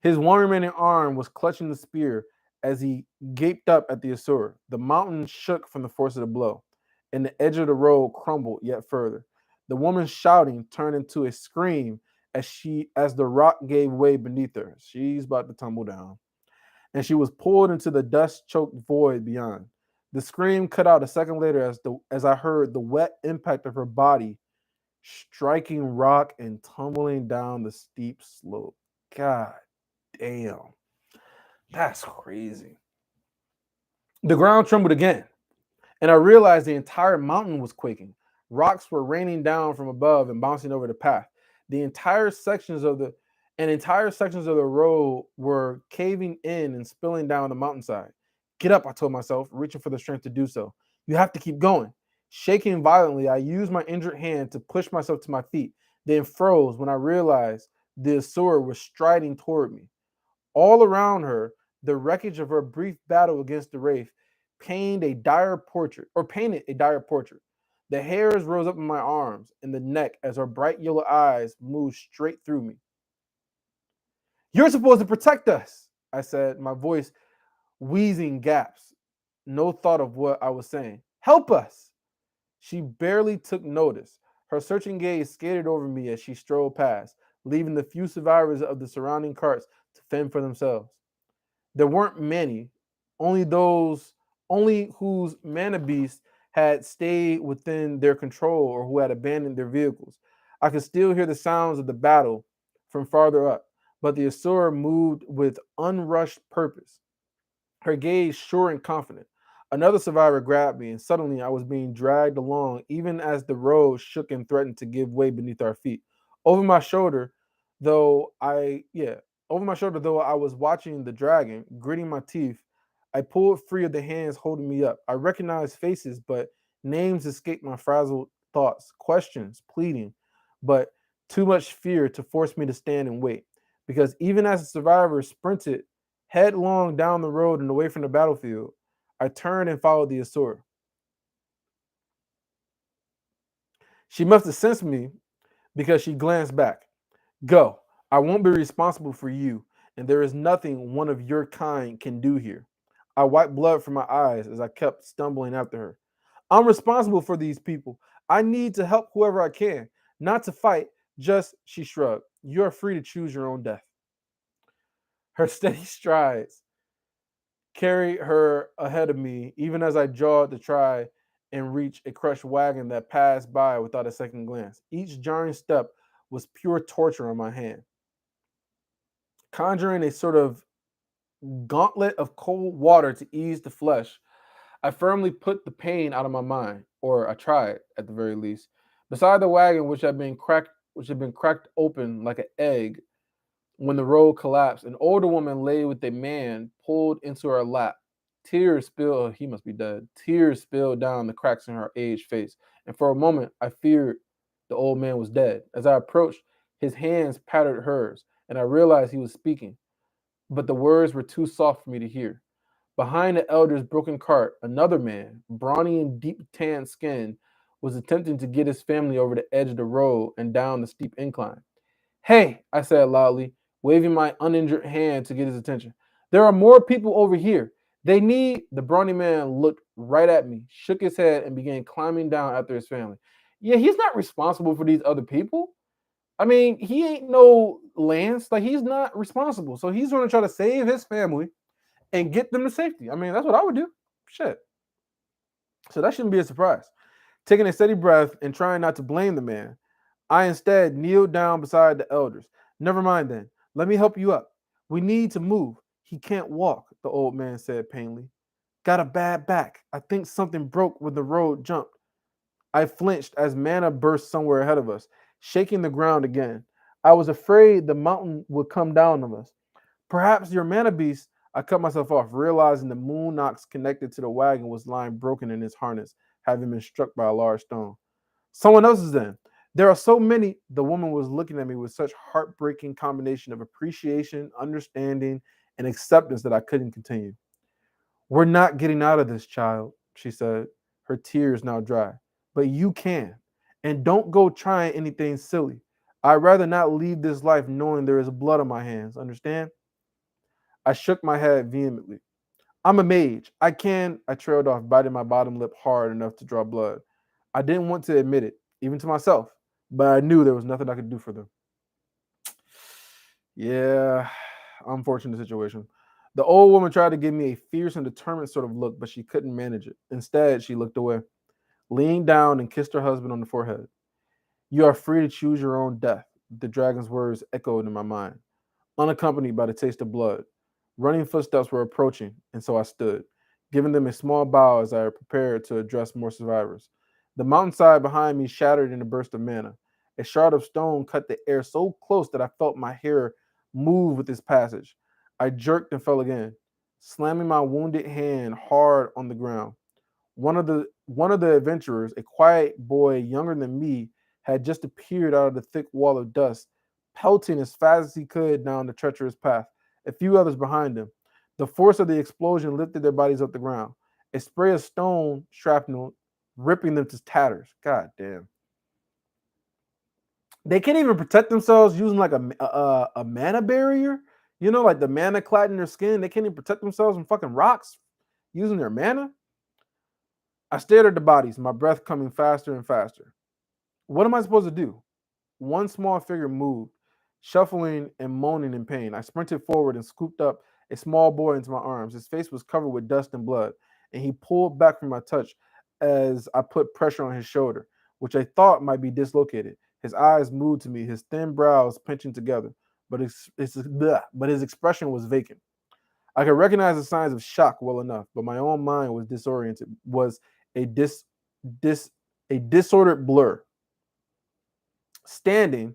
His one remaining arm was clutching the spear as he gaped up at the Asura. The mountain shook from the force of the blow, and the edge of the road crumbled yet further. The woman's shouting turned into a scream as the rock gave way beneath her. She's about to tumble down, and she was pulled into the dust-choked void beyond. The scream cut out a second later as I heard the wet impact of her body striking rock and tumbling down the steep slope. God damn. That's crazy. The ground trembled again, and I realized the entire mountain was quaking. Rocks were raining down from above and bouncing over the path. The entire sections of the road were caving in and spilling down the mountainside. Get up, I told myself, reaching for the strength to do so. You have to keep going. Shaking violently, I used my injured hand to push myself to my feet, then froze when I realized the Asura was striding toward me. All around her, the wreckage of her brief battle against the Wraith painted a dire portrait. The hairs rose up in my arms and the neck as her bright yellow eyes moved straight through me. You're supposed to protect us, I said, my voice wheezing gaps. no thought of what I was saying. Help us! She barely took notice. Her searching gaze skated over me as she strolled past, leaving the few survivors of the surrounding carts to fend for themselves. There weren't many, only those only whose mana beasts had stayed within their control or who had abandoned their vehicles. I could still hear the sounds of the battle from farther up, but the Asura moved with unrushed purpose, her gaze sure and confident. Another survivor grabbed me, and suddenly I was being dragged along, even as the road shook and threatened to give way beneath our feet. Over my shoulder, over my shoulder, though I was watching the dragon, gritting my teeth, I pulled free of the hands holding me up. I recognized faces, but names escaped my frazzled thoughts, questions, pleading, but too much fear to force me to stand and wait. Because even as the survivors sprinted headlong down the road and away from the battlefield, I turned and followed the Asura. She must have sensed me because she glanced back. Go. I won't be responsible for you, and there is nothing one of your kind can do here. I wiped blood from my eyes as I kept stumbling after her. I'm responsible for these people. I need to help whoever I can, not to fight, just, she shrugged. You're free to choose your own death. Her steady strides carried her ahead of me, even as I jogged to try and reach a crushed wagon that passed by without a second glance. Each jarring step was pure torture on my hand, conjuring a sort of gauntlet of cold water to ease the flesh. I firmly put the pain out of my mind, or I tried at the very least. Beside the wagon, which had been cracked open like an egg when the road collapsed, an older woman lay with a man pulled into her lap. Tears spilled, oh, he must be dead. Tears spilled down the cracks in her aged face, and for a moment I feared the old man was dead. As I approached, his hands patted hers, and I realized he was speaking, but the words were too soft for me to hear. Behind the elder's broken cart, another man, brawny and deep tanned skin, was attempting to get his family over the edge of the road and down the steep incline. Hey, I said loudly, waving my uninjured hand to get his attention. There are more people over here. They need. The brawny man looked right at me, shook his head, and began climbing down after his family. Yeah, he's not responsible for these other people. I mean, he ain't no Lance. Like, he's not responsible. So he's going to try to save his family and get them to safety. I mean, that's what I would do. Shit. So that shouldn't be a surprise. Taking a steady breath and trying not to blame the man, I instead kneeled down beside the elders. Never mind then. Let me help you up. We need to move. He can't walk, the old man said painfully. Got a bad back. I think something broke when the road jumped. I flinched as manna burst somewhere ahead of us, shaking the ground again. I was afraid the mountain would come down on us. Perhaps your mana beast. I cut myself off, realizing the moon ox connected to the wagon was lying broken in his harness, having been struck by a large stone. Someone else's then. There are so many. The woman was looking at me with such heartbreaking combination of appreciation, understanding, and acceptance that I couldn't continue. We're not getting out of this, child, she said, her tears now dry. But you can. And don't go trying anything silly. I'd rather not leave this life knowing there is blood on my hands, understand? I shook my head vehemently. I'm a mage. I trailed off, biting my bottom lip hard enough to draw blood. I didn't want to admit it, even to myself, but I knew there was nothing I could do for them. Yeah, unfortunate situation. The old woman tried to give me a fierce and determined sort of look, but she couldn't manage it. Instead, she looked away, leaned down, and kissed her husband on the forehead. You are free to choose your own death. The dragon's words echoed in my mind, unaccompanied by the taste of blood. Running footsteps were approaching, and so I stood, giving them a small bow as I prepared to address more survivors. The mountainside behind me shattered in a burst of mana. A shard of stone cut the air so close that I felt my hair move with its passage. I jerked and fell again, slamming my wounded hand hard on the ground. One of the adventurers, a quiet boy younger than me, had just appeared out of the thick wall of dust, pelting as fast as he could down the treacherous path, a few others behind him. The force of the explosion lifted their bodies up the ground. A spray of stone shrapnel ripping them to tatters. God damn. They can't even protect themselves using like a mana barrier. You know, like the mana clad in their skin. They can't even protect themselves from fucking rocks. using their mana? I stared at the bodies, my breath coming faster and faster. What am I supposed to do? One small figure moved, shuffling and moaning in pain. I sprinted forward and scooped up a small boy into my arms. His face was covered with dust and blood, and he pulled back from my touch as I put pressure on his shoulder, which I thought might be dislocated. His eyes moved to me, his thin brows pinching together, but his expression was vacant. I could recognize the signs of shock well enough, but my own mind was disoriented, was a dis, dis a disordered blur. Standing,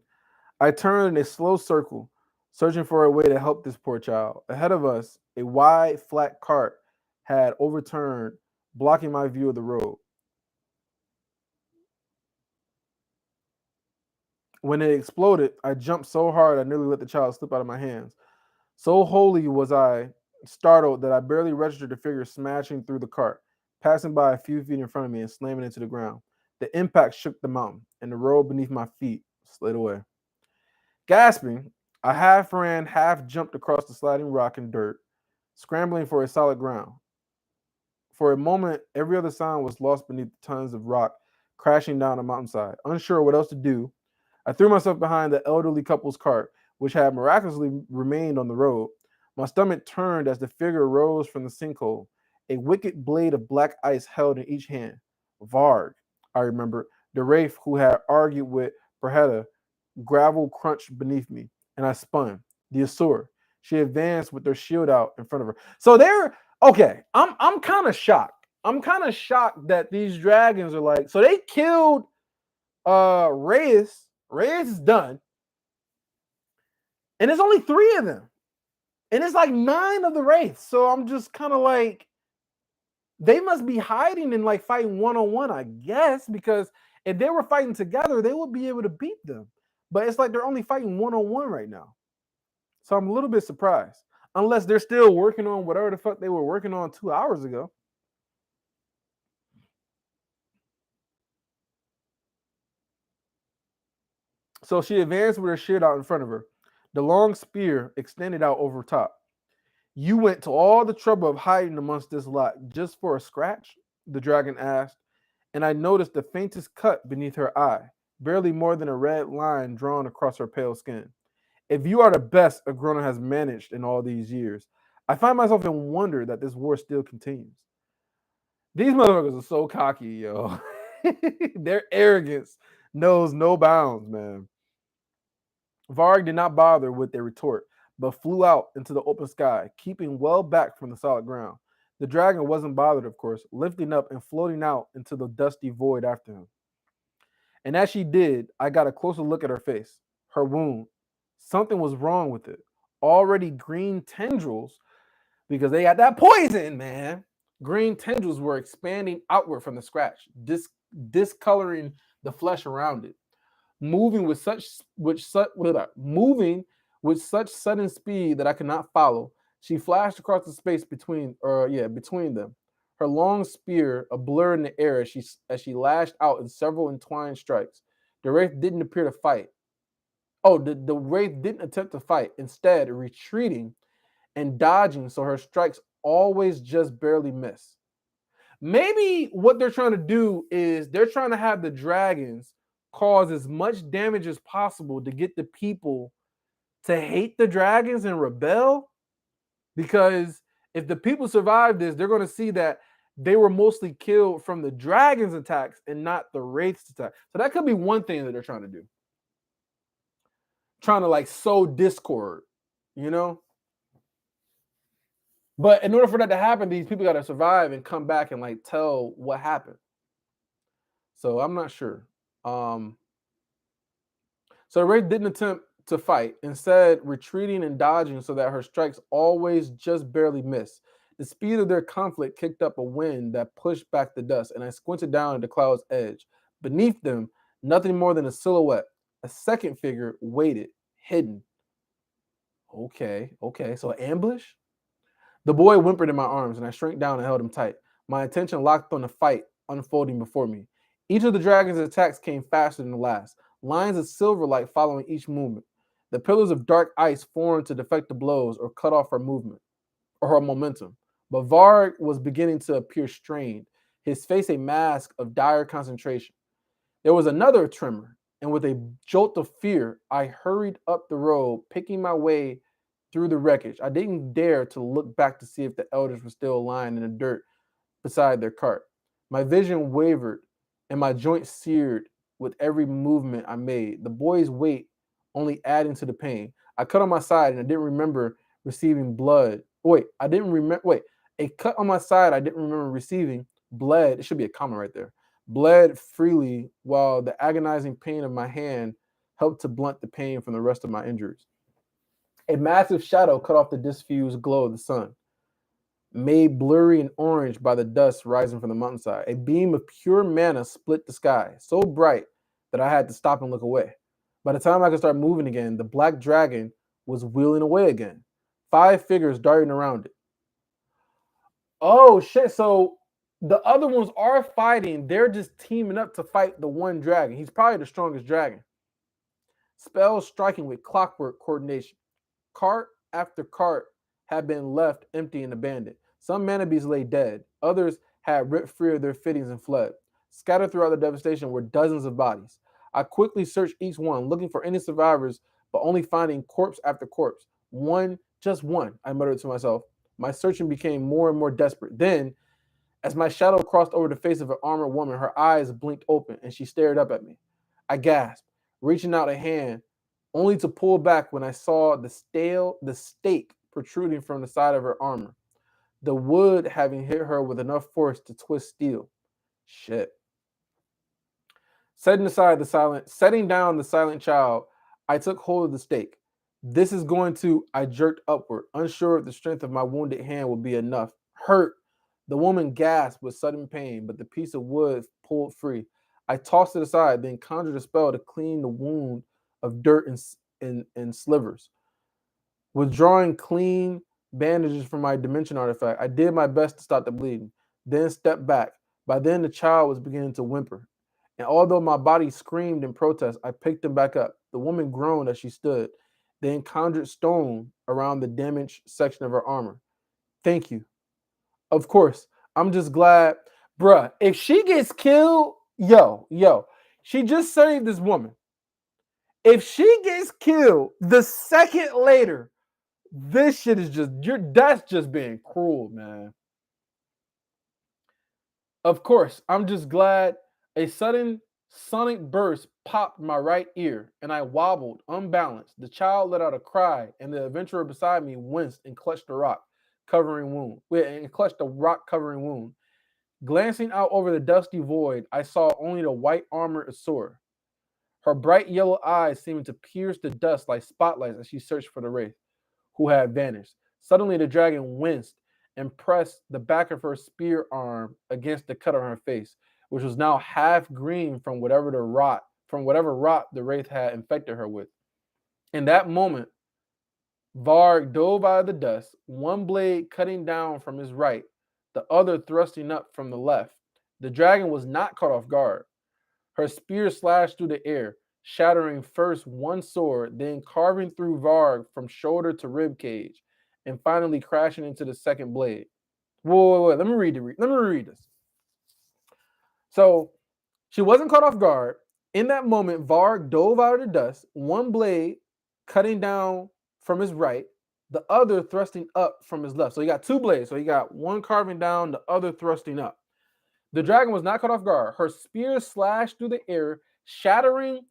I turned in a slow circle, searching for a way to help this poor child. Ahead of us, a wide, flat cart had overturned, blocking my view of the road. When it exploded, I jumped so hard I nearly let the child slip out of my hands. So wholly was I startled that I barely registered the figure smashing through the cart, passing by a few feet in front of me and slamming into the ground. The impact shook the mountain, and the road beneath my feet slid away. Gasping, I half ran, half jumped across the sliding rock and dirt, scrambling for a solid ground. For a moment, every other sound was lost beneath tons of rock crashing down the mountainside. Unsure what else to do, I threw myself behind the elderly couple's cart, which had miraculously remained on the road. My stomach turned as the figure rose from the sinkhole, a wicked blade of black ice held in each hand. Varg, I remembered, the wraith who had argued with Perheta. Gravel crunched beneath me, and I spun. The Asur. She advanced with their shield out in front of her. So they're okay. I'm kind of shocked. I'm kind of shocked that these dragons are like. So they killed Reyes. Reyes is done, and there's only 3 of them, and it's like 9 of the wraiths. So I'm just kind of like, they must be hiding and like fighting one-on-one, I guess, because if they were fighting together, they would be able to beat them. But it's like they're only fighting one-on-one right now. So I'm a little bit surprised. Unless they're still working on whatever the fuck they were working on 2 hours ago. So she advanced with her shield out in front of her. The long spear extended out over top. You went to all the trouble of hiding amongst this lot just for a scratch? The dragon asked, and I noticed the faintest cut beneath her eye, barely more than a red line drawn across her pale skin. If you are the best Agrona has managed in all these years, I find myself in wonder that this war still continues. These motherfuckers are so cocky, yo. Their arrogance knows no bounds, man. Varg did not bother with a retort, but flew out into the open sky, keeping well back from the solid ground. The dragon wasn't bothered, of course, lifting up and floating out into the dusty void after him. And as she did, I got a closer look at her face, her wound. Something was wrong with it. Already green tendrils, because they got that poison, man. Green tendrils were expanding outward from the scratch, discoloring the flesh around it. Moving with such sudden speed that I could not follow, she flashed across the space between them. Her long spear a blur in the air as she lashed out in several entwined strikes. The wraith didn't appear to fight. Oh, the wraith didn't attempt to fight, instead retreating and dodging so her strikes always just barely miss. Maybe what they're trying to do is they're trying to have the dragons cause as much damage as possible to get the people to hate the dragons and rebel. Because if the people survive this, they're going to see that they were mostly killed from the dragons' attacks and not the wraiths' attack. So that could be one thing that they're trying to do. Trying to like sow discord, you know? But in order for that to happen, these people got to survive and come back and like tell what happened. So I'm not sure. So the wraith didn't attempt to fight, instead retreating and dodging so that her strikes always just barely missed. The speed of their conflict kicked up a wind that pushed back the dust, and I squinted down at the cloud's edge. Beneath them, nothing more than a silhouette. A second figure waited, hidden. Okay, so ambush? The boy whimpered in my arms, and I shrank down and held him tight, my attention locked on the fight unfolding before me. Each of the dragon's attacks came faster than the last, lines of silver light following each movement. The pillars of dark ice formed to deflect the blows or cut off her movement, or her momentum. But Varg was beginning to appear strained, his face a mask of dire concentration. There was another tremor, and with a jolt of fear, I hurried up the road, picking my way through the wreckage. I didn't dare to look back to see if the elders were still lying in the dirt beside their cart. My vision wavered, and my joints seared with every movement I made, the boy's weight only adding to the pain. I cut on my side, and I didn't remember receiving blood. Wait, I didn't remember. Wait, a cut on my side I didn't remember receiving bled. It should be a comma right there. Bled freely, while the agonizing pain of my hand helped to blunt the pain from the rest of my injuries. A massive shadow cut off the diffused glow of the sun, made blurry and orange by the dust rising from the mountainside. A beam of pure mana split the sky, so bright that I had to stop and look away. By the time I could start moving again, the black dragon was wheeling away again. 5 figures darting around it. Oh shit, so the other ones are fighting. They're just teaming up to fight the one dragon. He's probably the strongest dragon. Spells striking with clockwork coordination. Cart after cart had been left empty and abandoned. Some manabees lay dead. Others had ripped free of their fittings and fled. Scattered throughout the devastation were dozens of bodies. I quickly searched each one, looking for any survivors, but only finding corpse after corpse. One, just one, I muttered to myself. My searching became more and more desperate. Then, as my shadow crossed over the face of an armored woman, her eyes blinked open and she stared up at me. I gasped, reaching out a hand, only to pull back when I saw the stake protruding from the side of her armor, the wood having hit her with enough force to twist steel. Shit. Setting down the silent child, I took hold of the stake. This is going to, I jerked upward, unsure if the strength of my wounded hand would be enough. Hurt. The woman gasped with sudden pain, but the piece of wood pulled free. I tossed it aside, then conjured a spell to clean the wound of dirt and slivers. Withdrawing clean bandages from my dimension artifact, I did my best to stop the bleeding, then stepped back. By then, the child was beginning to whimper. And although my body screamed in protest, I picked him back up. The woman groaned as she stood, then conjured stone around the damaged section of her armor. Thank you. Of course, I'm just glad. Bruh, if she gets killed, yo, she just saved this woman. If she gets killed the second later, this shit is that's just being cruel, man. Of course, I'm just glad a sudden sonic burst popped my right ear and I wobbled, unbalanced. The child let out a cry, and the adventurer beside me winced and clutched the rock covering wound. And clutched the rock covering wound. Glancing out over the dusty void, I saw only the white armor of Sora. Her bright yellow eyes seeming to pierce the dust like spotlights as she searched for the wraith, who had vanished. Suddenly, the dragon winced and pressed the back of her spear arm against the cut on her face, which was now half green from whatever rot the wraith had infected her with. In that moment, Varg dove out of the dust, one blade cutting down from his right, the other thrusting up from the left. The dragon was not caught off guard. Her spear slashed through the air, shattering first one sword, then carving through Varg from shoulder to rib cage, and finally crashing into the second blade. Wait. Let me read this. So she wasn't caught off guard. In that moment, Varg dove out of the dust, one blade cutting down from his right, the other thrusting up from his left. So he got two blades. So he got one carving down, the other thrusting up. The dragon was not caught off guard. Her spear slashed through the air, shattering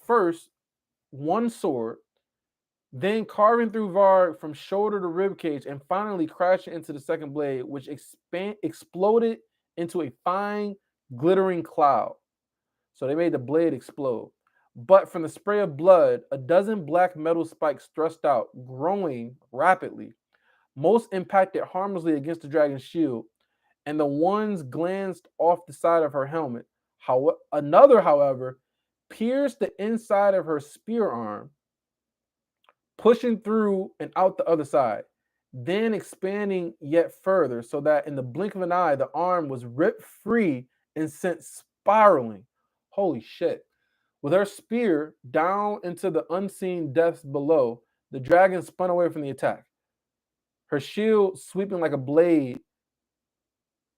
first one sword, then carving through Varg from shoulder to ribcage, and finally crashing into the second blade, which exploded into a fine, glittering cloud. So they made the blade explode. But from the spray of blood, a dozen black metal spikes thrust out, growing rapidly. Most impacted harmlessly against the dragon's shield, and the ones glanced off the side of her helmet. Another, however, pierced the inside of her spear arm, pushing through and out the other side, then expanding yet further so that in the blink of an eye, the arm was ripped free and sent spiraling. Holy shit. With her spear down into the unseen depths below, the dragon spun away from the attack. her shield sweeping like a blade,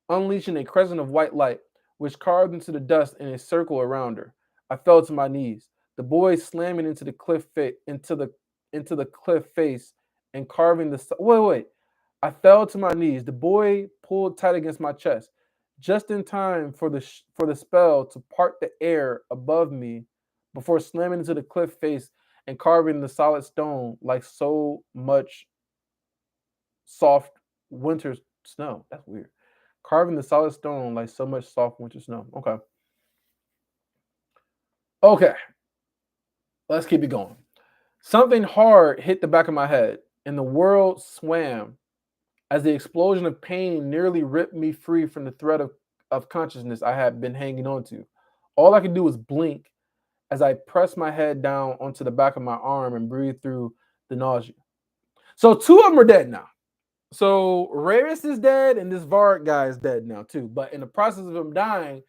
unleashing a crescent of white light, which carved into the dust in a circle around her. I fell to my knees. The boy slamming into the cliff face and carving the wait. I fell to my knees. The boy pulled tight against my chest, just in time for the spell to part the air above me before slamming into the cliff face and carving the solid stone like so much soft winter snow. That's weird. Carving the solid stone like so much soft winter snow. Okay. Okay. Let's keep it going. Something hard hit the back of my head, and the world swam as the explosion of pain nearly ripped me free from the thread of consciousness I had been hanging on to. All I could do was blink as I pressed my head down onto the back of my arm and breathed through the nausea. So two of them are dead now. So Rhaerys is dead, and this Varg guy is dead now too. But in the process of him dying,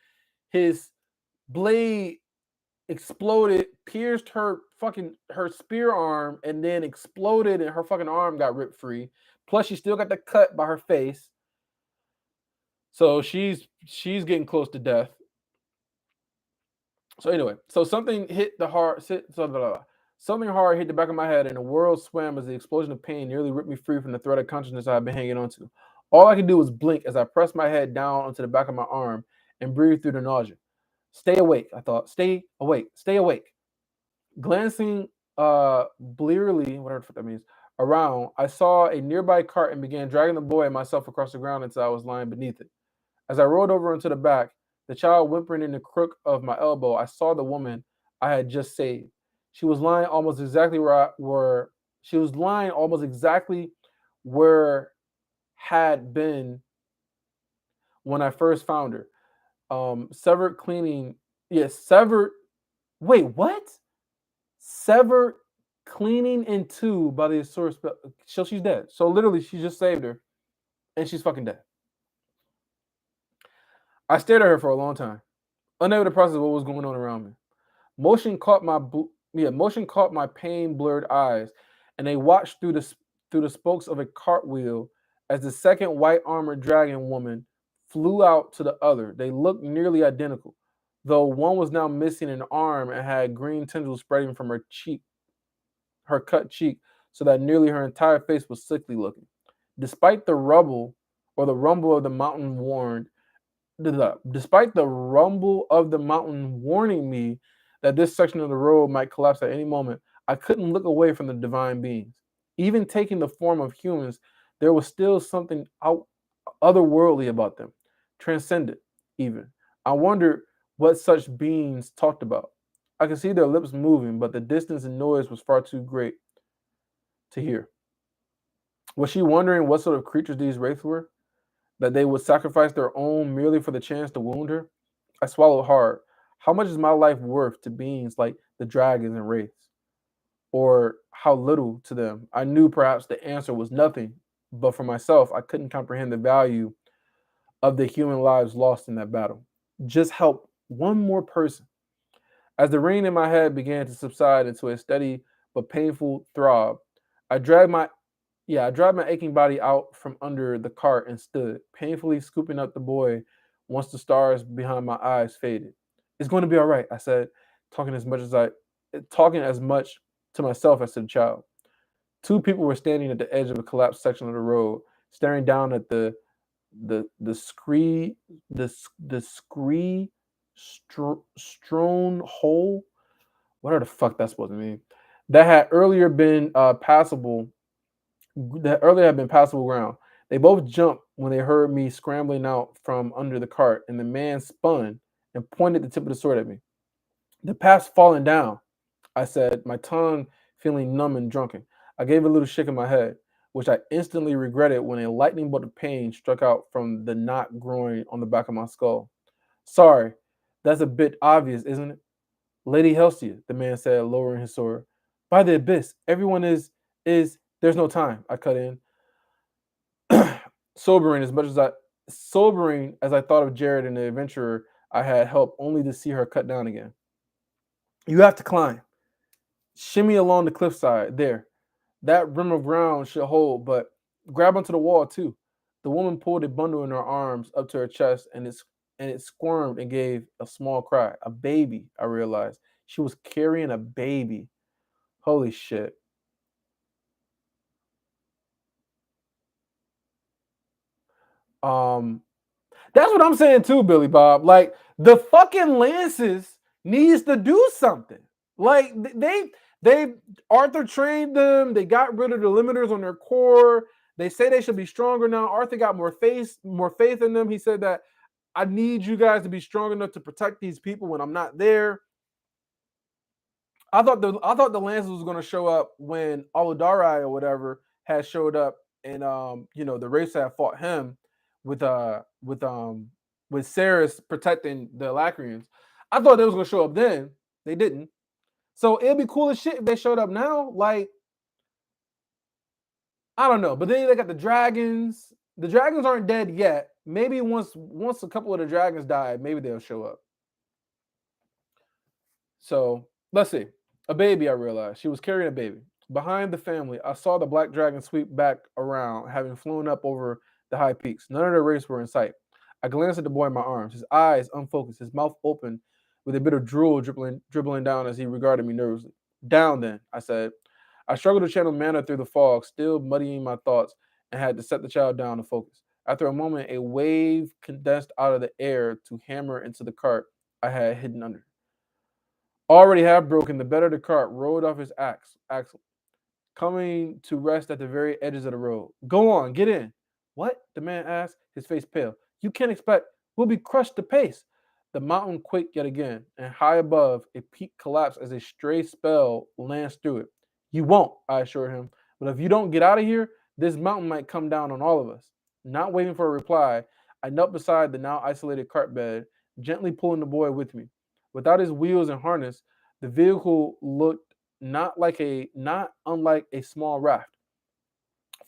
his blade exploded, pierced her spear arm, and then exploded, and her fucking arm got ripped free. Plus, she still got the cut by her face. So she's getting close to death. So anyway, so something hit the heart. Something hard hit the back of my head, and the world swam as the explosion of pain nearly ripped me free from the thread of consciousness I had been hanging on to. All I could do was blink as I pressed my head down onto the back of my arm and breathed through the nausea. Stay awake, I thought. Stay awake. Stay awake. Glancing blearily, whatever the fuck that means, around, I saw a nearby cart and began dragging the boy and myself across the ground until I was lying beneath it. As I rolled over into the back, the child whimpering in the crook of my elbow, I saw the woman I had just saved. She was lying almost exactly where had been when I first found her. Severed cleaning. Yes, severed. Wait, what? Severed cleaning in two by the Azure spell. So she's dead. So literally, she just saved her, and she's fucking dead. I stared at her for a long time, unable to process what was going on around me. Motion caught my pain blurred eyes, and they watched through the spokes of a cartwheel as the second white armored dragon woman flew out to the other. They looked nearly identical, though one was now missing an arm and had green tendrils spreading from her cut cheek, so that nearly her entire face was sickly looking. Despite the rumble of the mountain warning me that this section of the road might collapse at any moment, I couldn't look away from the divine beings. Even taking the form of humans, there was still something otherworldly about them, transcendent even. I wondered what such beings talked about. I could see their lips moving, but the distance and noise was far too great to hear. Was she wondering what sort of creatures these wraiths were? That they would sacrifice their own merely for the chance to wound her? I swallowed hard. How much is my life worth to beings like the dragons and wraiths? Or how little to them? I knew perhaps the answer was nothing, but for myself, I couldn't comprehend the value of the human lives lost in that battle. Just help one more person. As the ringing in my head began to subside into a steady but painful throb, I dragged my aching body out from under the cart and stood, painfully scooping up the boy once the stars behind my eyes faded. It's going to be all right, I said, talking as much to myself as to the child. Two people were standing at the edge of a collapsed section of the road, staring down at the strewn hole, whatever the fuck that's supposed to mean, that had earlier been passable ground. They both jumped when they heard me scrambling out from under the cart, and the man spun and pointed the tip of the sword at me. The path's falling down, I said, my tongue feeling numb and drunken. I gave a little shake of my head, which I instantly regretted when a lightning bolt of pain struck out from the knot growing on the back of my skull. Sorry, that's a bit obvious, isn't it? Lady Helstia, the man said, lowering his sword. By the abyss, everyone is, there's no time, I cut in. Sobering as I thought of Jared and the adventurer I had helped only to see her cut down again. You have to climb. Shimmy along the cliffside, there. That rim of ground should hold, but grab onto the wall too. The woman pulled a bundle in her arms up to her chest, and it squirmed and gave a small cry. A baby, I realized. She was carrying a baby. Holy shit. Um, that's what I'm saying too, Billy Bob. Like the fucking Lances needs to do something. Like they Arthur trained them. They got rid of the limiters on their core. They say they should be stronger now. Arthur got more faith in them. He said that I need you guys to be strong enough to protect these people when I'm not there. I thought the Lancers was going to show up when Oludari or whatever had showed up, and the race had fought him with with Ceres protecting the Alacrians. I thought they was going to show up then. They didn't. So it'd be cool as shit if they showed up now. Like I don't know, but then they got the dragons. The dragons aren't dead yet. Maybe once a couple of the dragons die, maybe they'll show up. So let's see. A baby, I realized. She was carrying a baby. Behind the family, I saw the black dragon sweep back around, having flown up over the high peaks. None of the race were in sight. I glanced at the boy in my arms, his eyes unfocused, his mouth open, with a bit of drool dribbling down as he regarded me nervously. Down then, I said. I struggled to channel mana through the fog, still muddying my thoughts, and had to set the child down to focus. After a moment, a wave condensed out of the air to hammer into the cart I had hidden under. Already half broken, the bed of the cart rolled off his axle, coming to rest at the very edges of the road. Go on, get in. What? The man asked, his face pale. You can't expect. We'll be crushed to pace. The mountain quaked yet again, and high above, a peak collapsed as a stray spell lanced through it. You won't, I assured him. But if you don't get out of here, this mountain might come down on all of us. Not waiting for a reply, I knelt beside the now isolated cart bed, gently pulling the boy with me. Without his wheels and harness, the vehicle looked not unlike a small raft.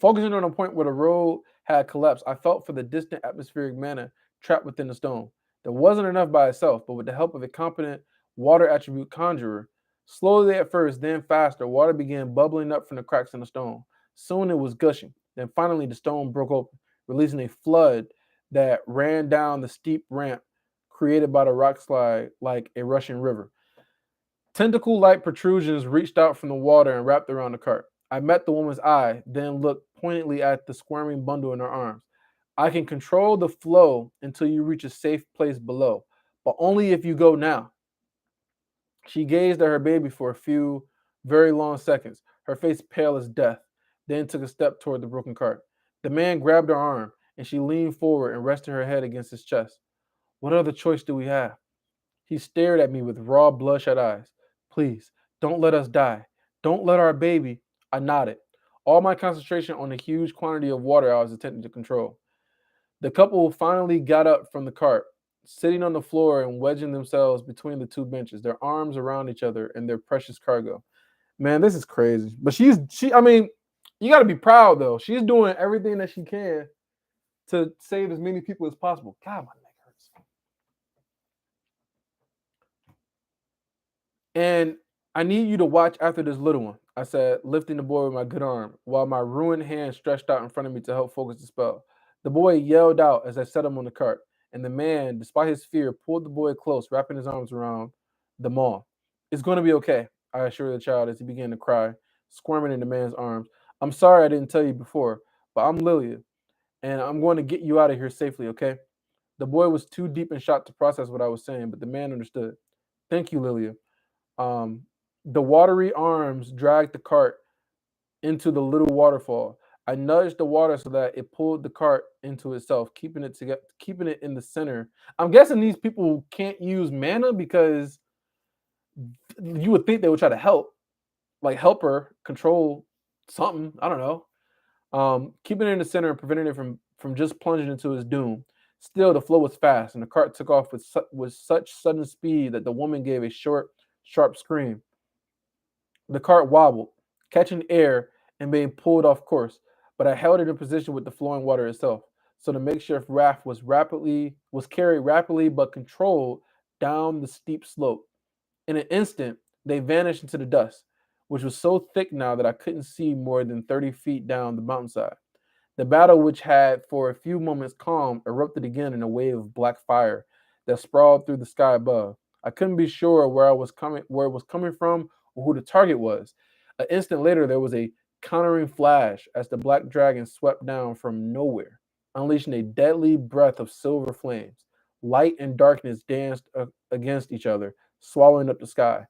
Focusing on a point where the road had collapsed, I felt for the distant atmospheric mana trapped within the stone. There wasn't enough by itself, but with the help of a competent water attribute conjurer, slowly at first, then faster, water began bubbling up from the cracks in the stone. Soon it was gushing. Then finally the stone broke open, releasing a flood that ran down the steep ramp created by the rock slide like a rushing river. Tentacle-like protrusions reached out from the water and wrapped around the cart. I met the woman's eye, then looked pointedly at the squirming bundle in her arms. I can control the flow until you reach a safe place below, but only if you go now. She gazed at her baby for a few very long seconds, her face pale as death, then took a step toward the broken cart. The man grabbed her arm, and she leaned forward and rested her head against his chest. What other choice do we have? He stared at me with raw, bloodshot eyes. Please, don't let us die. Don't let our baby. I nodded, all my concentration on the huge quantity of water I was attempting to control. The couple finally got up from the cart, sitting on the floor and wedging themselves between the two benches, their arms around each other and their precious cargo. Man, this is crazy. But I mean, you got to be proud though. She's doing everything that she can to save as many people as possible. God, my neck hurts. And I need you to watch after this little one, I said, lifting the boy with my good arm, while my ruined hand stretched out in front of me to help focus the spell. The boy yelled out as I set him on the cart, and the man, despite his fear, pulled the boy close, wrapping his arms around the maw. It's going to be okay, I assured the child as he began to cry, squirming in the man's arms. I'm sorry I didn't tell you before, but I'm Lilia, and I'm going to get you out of here safely, okay? The boy was too deep in shock to process what I was saying, but the man understood. Thank you, Lilia. Um, the watery arms dragged the cart into the little waterfall. I nudged the water so that it pulled the cart into itself, keeping it in the center. I'm guessing these people can't use mana because you would think they would try to help her control something. I don't know. Keeping it in the center and preventing it from just plunging into his doom. Still, the flow was fast, and the cart took off with such sudden speed that the woman gave a short, sharp scream. The cart wobbled, catching air and being pulled off course, but I held it in position with the flowing water itself. So the makeshift raft was carried rapidly but controlled down the steep slope. In an instant, they vanished into the dust, which was so thick now that I couldn't see more than 30 feet down the mountainside. The battle, which had for a few moments calmed, erupted again in a wave of black fire that sprawled through the sky above. I couldn't be sure where it was coming from, or who the target was. An instant later, there was a countering flash as the black dragon swept down from nowhere, unleashing a deadly breath of silver flames. Light and darkness danced against each other, swallowing up the sky.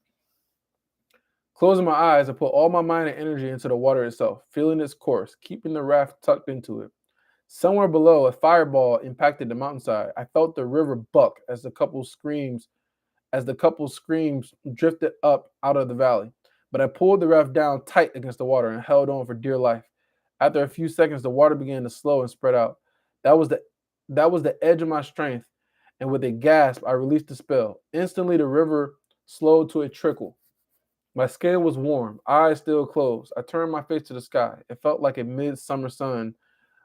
Closing my eyes, I put all my mind and energy into the water itself, feeling its course, keeping the raft tucked into it. Somewhere below, a fireball impacted the mountainside. I felt the river buck as the couple's screams drifted up out of the valley. But I pulled the raft down tight against the water and held on for dear life. After a few seconds, the water began to slow and spread out. That was the that was the edge of my strength, and with a gasp, I released the spell. Instantly, the river slowed to a trickle. My skin was warm, eyes still closed. I turned my face to the sky. It felt like a midsummer sun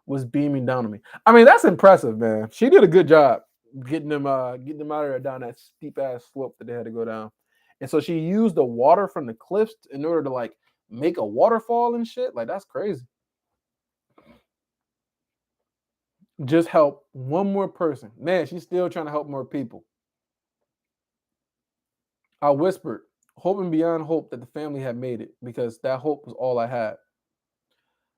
was beaming down on me. I mean, that's impressive, man. She did a good job getting them out of there down that steep ass slope that they had to go down. And so she used the water from the cliffs in order to like make a waterfall and shit. Like that's crazy. Just help one more person. Man, she's still trying to help more people. I whispered, hoping beyond hope that the family had made it, because that hope was all I had.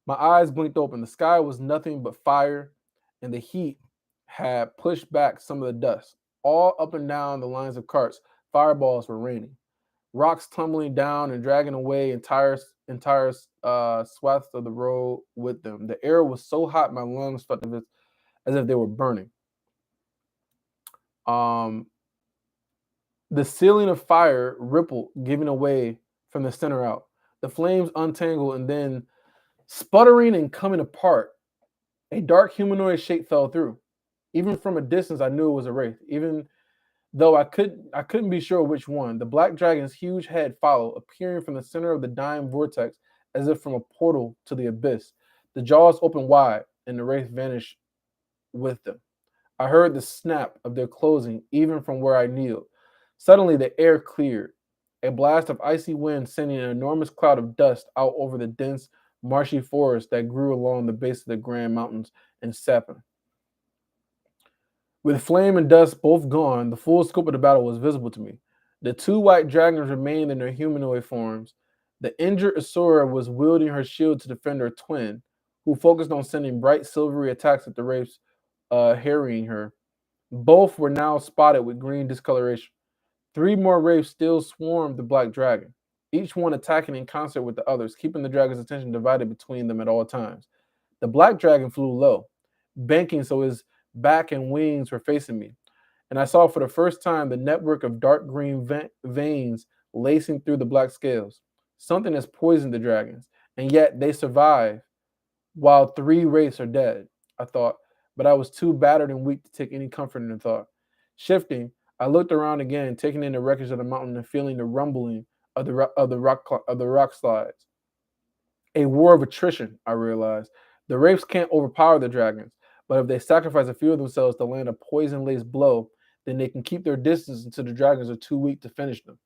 My eyes blinked open. The sky was nothing but fire, and the heat had pushed back some of the dust. All up and down the lines of carts, fireballs were raining, rocks tumbling down and dragging away entire swaths of the road with them. The air was so hot, my lungs felt as if they were burning. Um, the ceiling of fire rippled, giving away from the center out. The flames untangled and then, sputtering and coming apart, a dark humanoid shape fell through. Even from a distance, I knew it was a wraith. Even though I couldn't be sure which one. The black dragon's huge head followed, appearing from the center of the dying vortex as if from a portal to the abyss. The jaws opened wide, and the wraith vanished with them. I heard the snap of their closing even from where I kneeled. Suddenly, the air cleared, a blast of icy wind sending an enormous cloud of dust out over the dense, marshy forest that grew along the base of the Grand Mountains in Sapin. With flame and dust both gone, the full scope of the battle was visible to me. The two white dragons remained in their humanoid forms. The injured Asura was wielding her shield to defend her twin, who focused on sending bright silvery attacks at the wraiths harrying her. Both were now spotted with green discoloration. Three more wraiths still swarmed the black dragon, each one attacking in concert with the others, keeping the dragon's attention divided between them at all times. The black dragon flew low, banking so his back and wings were facing me, and I saw for the first time the network of dark green veins lacing through the black scales. Something has poisoned the dragons, and yet they survive while three wraiths are dead, I thought, but I was too battered and weak to take any comfort in the thought. Shifting, I looked around again, taking in the wreckage of the mountain and feeling the rumbling of the rock slides. A war of attrition, I realized. The wraiths can't overpower the dragons, but if they sacrifice a few of themselves to land a poison-laced blow, then they can keep their distance until the dragons are too weak to finish them.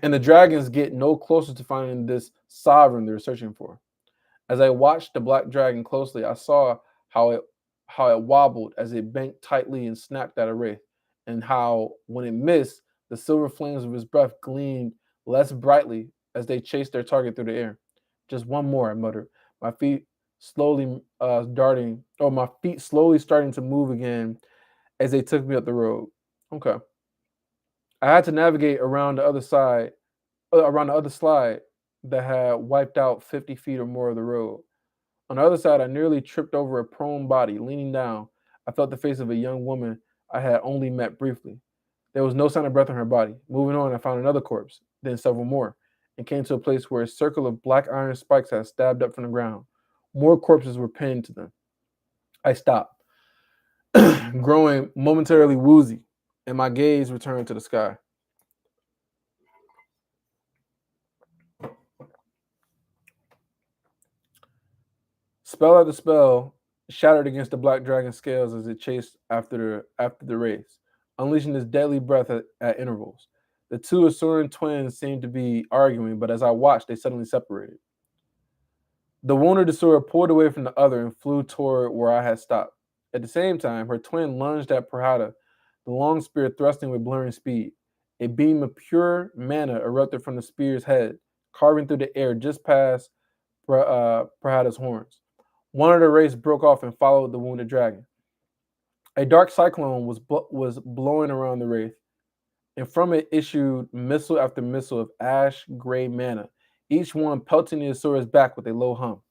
And the dragons get no closer to finding this sovereign they're searching for. As I watched the black dragon closely, I saw how it how it wobbled as it banked tightly and snapped at a wraith, and how, when it missed, the silver flames of his breath gleamed less brightly as they chased their target through the air. Just one more, I muttered, my feet slowly my feet slowly starting to move again as they took me up the road. Okay. I had to navigate around the other slide that had wiped out 50 feet or more of the road. On the other side, I nearly tripped over a prone body. Leaning down, I felt the face of a young woman I had only met briefly. There was no sign of breath in her body. Moving on, I found another corpse, then several more, and came to a place where a circle of black iron spikes had stabbed up from the ground. More corpses were pinned to them. I stopped, growing momentarily woozy, and my gaze returned to the sky. Spell after spell shattered against the black dragon's scales as it chased after the race, unleashing its deadly breath at intervals. The two Asuran twins seemed to be arguing, but as I watched, they suddenly separated. The wounded Asura pulled away from the other and flew toward where I had stopped. At the same time, her twin lunged at Prahata, the long spear thrusting with blurring speed. A beam of pure mana erupted from the spear's head, carving through the air just past Prahata's horns. One of the wraiths broke off and followed the wounded dragon. A dark cyclone was blowing around the wraith, and from it issued missile after missile of ash gray mana, each one pelting the Asura's back with a low hum.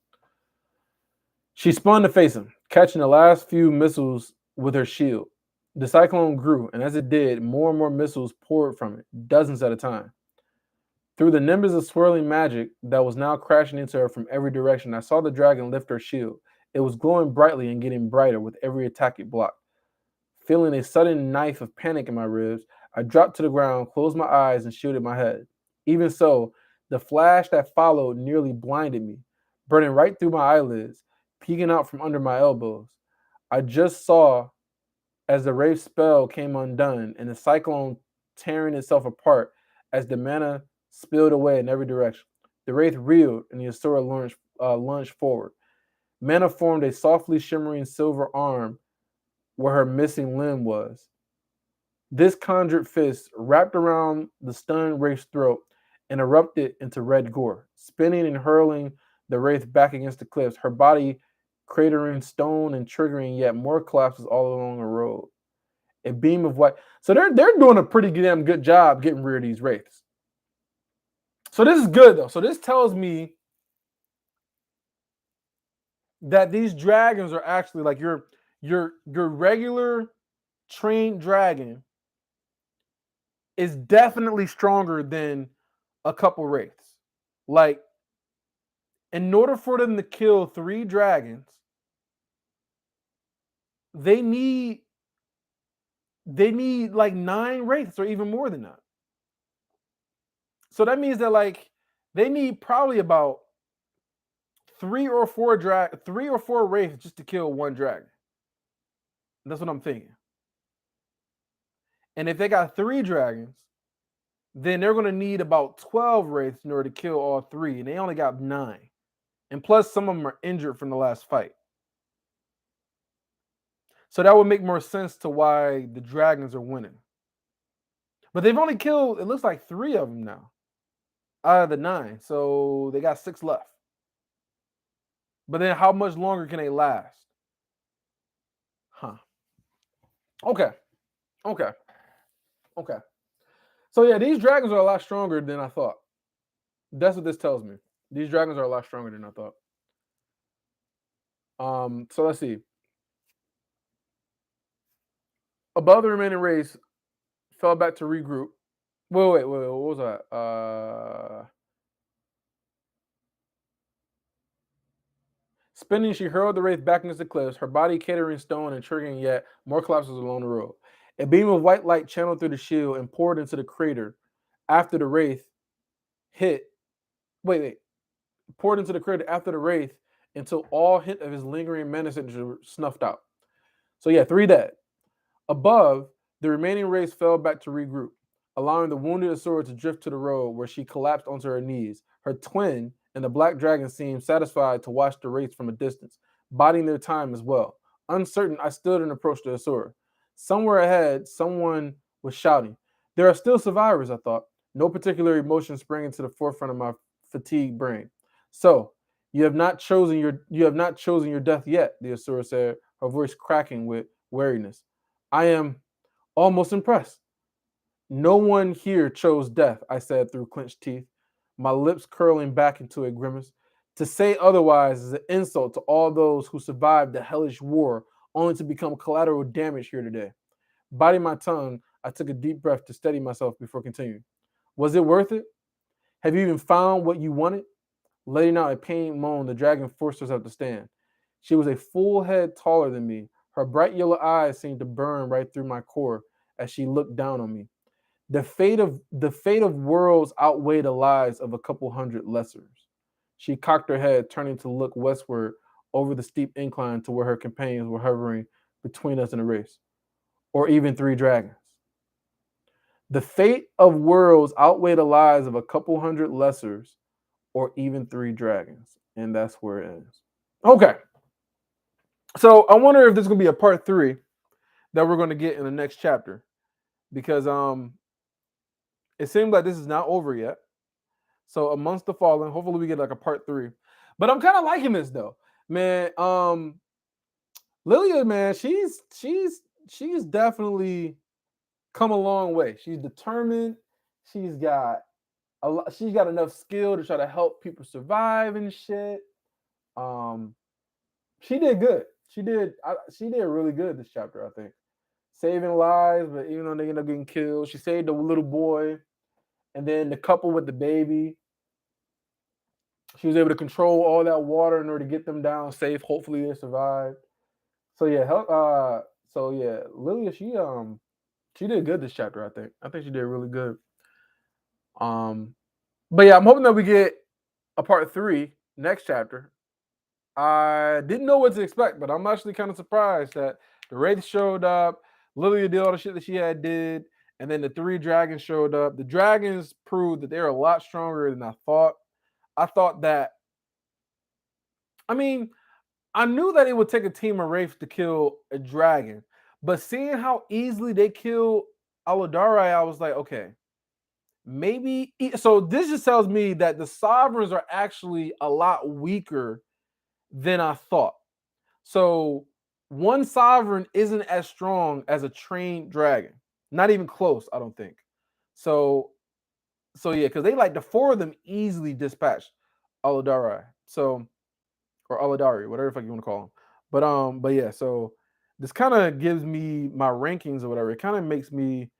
She spun to face him, catching the last few missiles with her shield. The cyclone grew, and as it did, more and more missiles poured from it, dozens at a time. Through the nimbus of swirling magic that was now crashing into her from every direction, I saw the dragon lift her shield. It was glowing brightly and getting brighter with every attack it blocked. Feeling a sudden knife of panic in my ribs, I dropped to the ground, closed my eyes, and shielded my head. Even so, the flash that followed nearly blinded me, burning right through my eyelids, peeking out from under my elbows. I just saw as the wraith spell came undone and the cyclone tearing itself apart as the mana spilled away in every direction. The wraith reeled and the Asura lunged forward. Mana formed a softly shimmering silver arm where her missing limb was. This conjured fist wrapped around the stunned wraith's throat and erupted into red gore, spinning and hurling the wraith back against the cliffs, her body cratering stone and triggering yet more collapses all along the road. A beam of white. So they're doing a pretty damn good job getting rid of these wraiths. So this is good though. So this tells me that these dragons are actually like your regular trained dragon is definitely stronger than a couple wraiths. Like, in order for them to kill 3 dragons, they need like 9 wraiths or even more than that. So that means that like they need probably about 3 or 4 wraiths just to kill 1 dragon. That's what I'm thinking. And if they got 3 dragons, then they're going to need about 12 wraiths in order to kill all 3, and they only got 9. And plus, some of them are injured from the last fight. So that would make more sense to why the dragons are winning. But they've only killed, it looks like 3 of them now out of the 9. So they got 6 left. But then how much longer can they last? Huh. Okay. So yeah, these dragons are a lot stronger than I thought. That's what this tells me. These dragons are a lot stronger than I thought. So let's see. Above the remaining race, fell back to regroup. Wait, what was that? Spinning, she hurled the wraith back against the cliffs, her body catering stone and triggering yet more collapses along the road. A beam of white light channeled through the shield and poured into the crater after the wraith hit. Poured into the crater after the wraith until all hint of his lingering menace were snuffed out. So yeah, 3 dead. Above, the remaining wraiths fell back to regroup, allowing the wounded Asura to drift to the road where she collapsed onto her knees. Her twin and the black dragon seemed satisfied to watch the wraiths from a distance, biding their time as well. Uncertain, I stood and approached the Asura. Somewhere ahead, someone was shouting. There are still survivors, I thought. No particular emotion sprang into the forefront of my fatigued brain. So, you have not chosen your death yet, the Asura said, her voice cracking with weariness. I am almost impressed. No one here chose death, I said through clenched teeth, my lips curling back into a grimace. To say otherwise is an insult to all those who survived the hellish war only to become collateral damage here today. Biting my tongue, I took a deep breath to steady myself before continuing. Was it worth it? Have you even found what you wanted? Letting out a pained moan, the dragon forced herself to stand. She was a full head taller than me. Her bright yellow eyes seemed to burn right through my core as she looked down on me. The fate of worlds outweighed the lives of a couple hundred lessers. She cocked her head, turning to look westward over the steep incline to where her companions were hovering between us in a race, or even 3 dragons. The fate of worlds outweighed the lives of a couple hundred lessers, or even 3 dragons. And that's where it ends. Okay. So I wonder if there's gonna be a part 3 that we're gonna get in the next chapter. Because it seems like this is not over yet. So amongst the fallen, hopefully we get like a part 3. But I'm kind of liking this though. Man, Lilia, man, she's definitely come a long way. She's determined. She's got she's got enough skill to try to help people survive and shit. Um, she did good. She did really good this chapter, I think. Saving lives, but even though they end up getting killed, she saved the little boy, and then the couple with the baby. She was able to control all that water in order to get them down safe. Hopefully, they survived. So yeah, so yeah, Lilia, she did good this chapter. I think. I think she did really good. Um, but yeah, I'm hoping that we get a part 3 next chapter. I didn't know what to expect, but I'm actually kind of surprised that the Wraith showed up. Lilia did all the shit that she had did, and then the 3 dragons showed up. The dragons proved that they're a lot stronger than I thought. I thought that. I mean, I knew that it would take a team of Wraiths to kill a dragon, but seeing how easily they kill Aladari, I was like, okay, maybe. So this just tells me that the Sovereigns are actually a lot weaker than I thought. So one Sovereign isn't as strong as a trained dragon. Not even close, I don't think. So yeah, because they like the 4 of them easily dispatched Aladari. So or Aladari, whatever the fuck you want to call him. But yeah, so this kind of gives me my rankings or whatever. It kind of makes me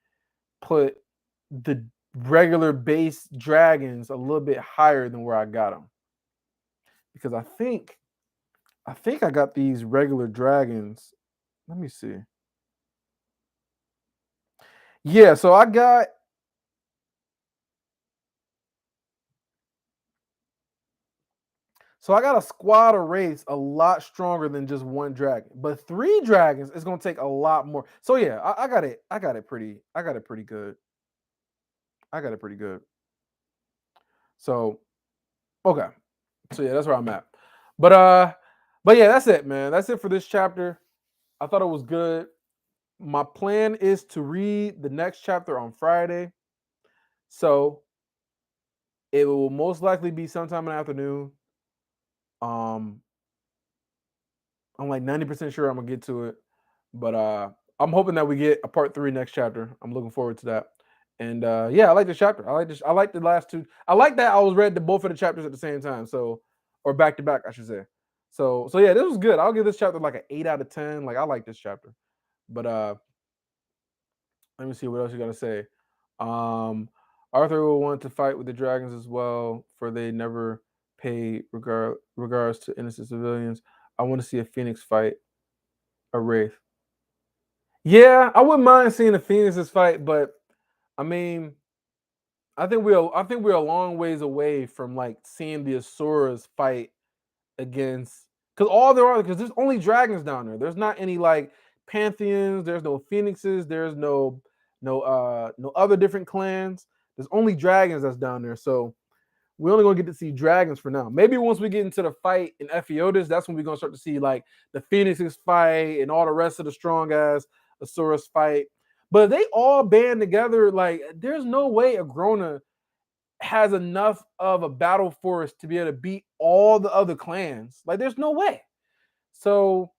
put the regular base dragons a little bit higher than where I got them. Because I think I got these regular dragons. Let me see. Yeah, so I got a squad of Wraiths a lot stronger than just one dragon. But 3 dragons is gonna take a lot more. So yeah, I got it. I got it pretty good. I got it pretty good. So okay. So yeah, that's where I'm at. But yeah, that's it, man. That's it for this chapter. I thought it was good. My plan is to read the next chapter on Friday. So it will most likely be sometime in the afternoon. Um, I'm like 90% sure I'm gonna get to it. But I'm hoping that we get a part 3 next chapter. I'm looking forward to that. And yeah, I like this chapter. I like the last 2. I like that I was read the both of the chapters at the same time. So or back to back, I should say. So yeah, this was good. I'll give this chapter like an 8 out of 10. Like I like this chapter. But let me see what else you gotta say. Um Arthur will want to fight with the dragons as well, for they never pay regards to innocent civilians. I want to see a Phoenix fight a Wraith. Yeah, I wouldn't mind seeing the Phoenixes fight, but I mean, I think we're a long ways away from like seeing the Asuras fight against, because all there are, because there's only dragons down there. There's not any like pantheons. There's no phoenixes. There's no other different clans. There's only dragons that's down there. So we're only gonna get to see dragons for now. Maybe once we get into the fight in Ephiodus, that's when we're gonna start to see like the phoenixes fight and all the rest of the strong ass Asuras fight. But they all band together. Like there's no way Agrona has enough of a battle force to be able to beat all the other clans. Like, there's no way. So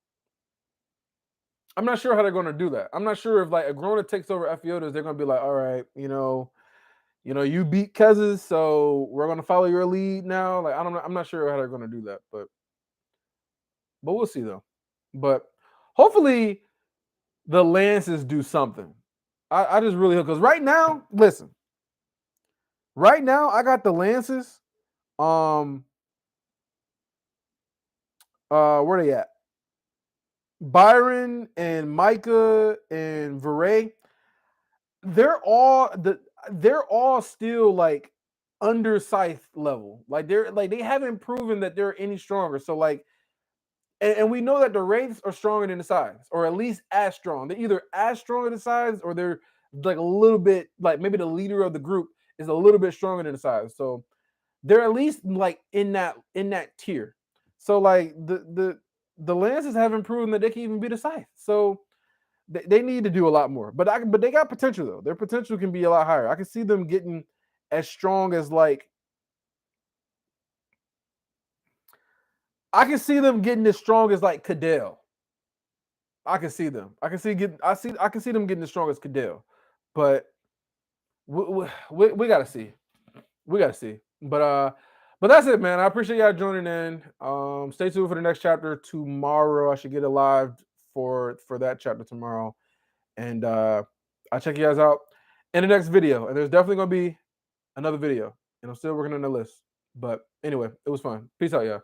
I'm not sure how they're going to do that. I'm not sure if like Agrona takes over Ephiodus, they're going to be like, all right, you beat Kezes, so we're going to follow your lead now. Like, I'm not sure how they're going to do that, but we'll see though. But hopefully the Lances do something. I just really hope, because right now, listen, right now I got the Lances. Where they at? Byron and Micah and Veray, they're all still like under Scythe level. Like they haven't proven that they're any stronger. So like, and we know that the Wraiths are stronger than the Scythes, or at least as strong. They're either as strong as the Scythes, or they're like a little bit, like maybe the leader of the group is a little bit stronger than the Scythes. So they're at least like in that tier. So like the Lances haven't proven that they can even beat a Scythe. So they need to do a lot more. But they got potential though. Their potential can be a lot higher. I can see them getting as strong as like I can see them getting as strong as like Cadell. I can see them. I can see them getting as strong as Cadell. But we gotta see. We gotta see. But that's it, man. I appreciate y'all joining in. Stay tuned for the next chapter tomorrow. I should get it live for that chapter tomorrow. And I'll check you guys out in the next video. And there's definitely gonna be another video. And I'm still working on the list. But anyway, it was fun. Peace out, y'all.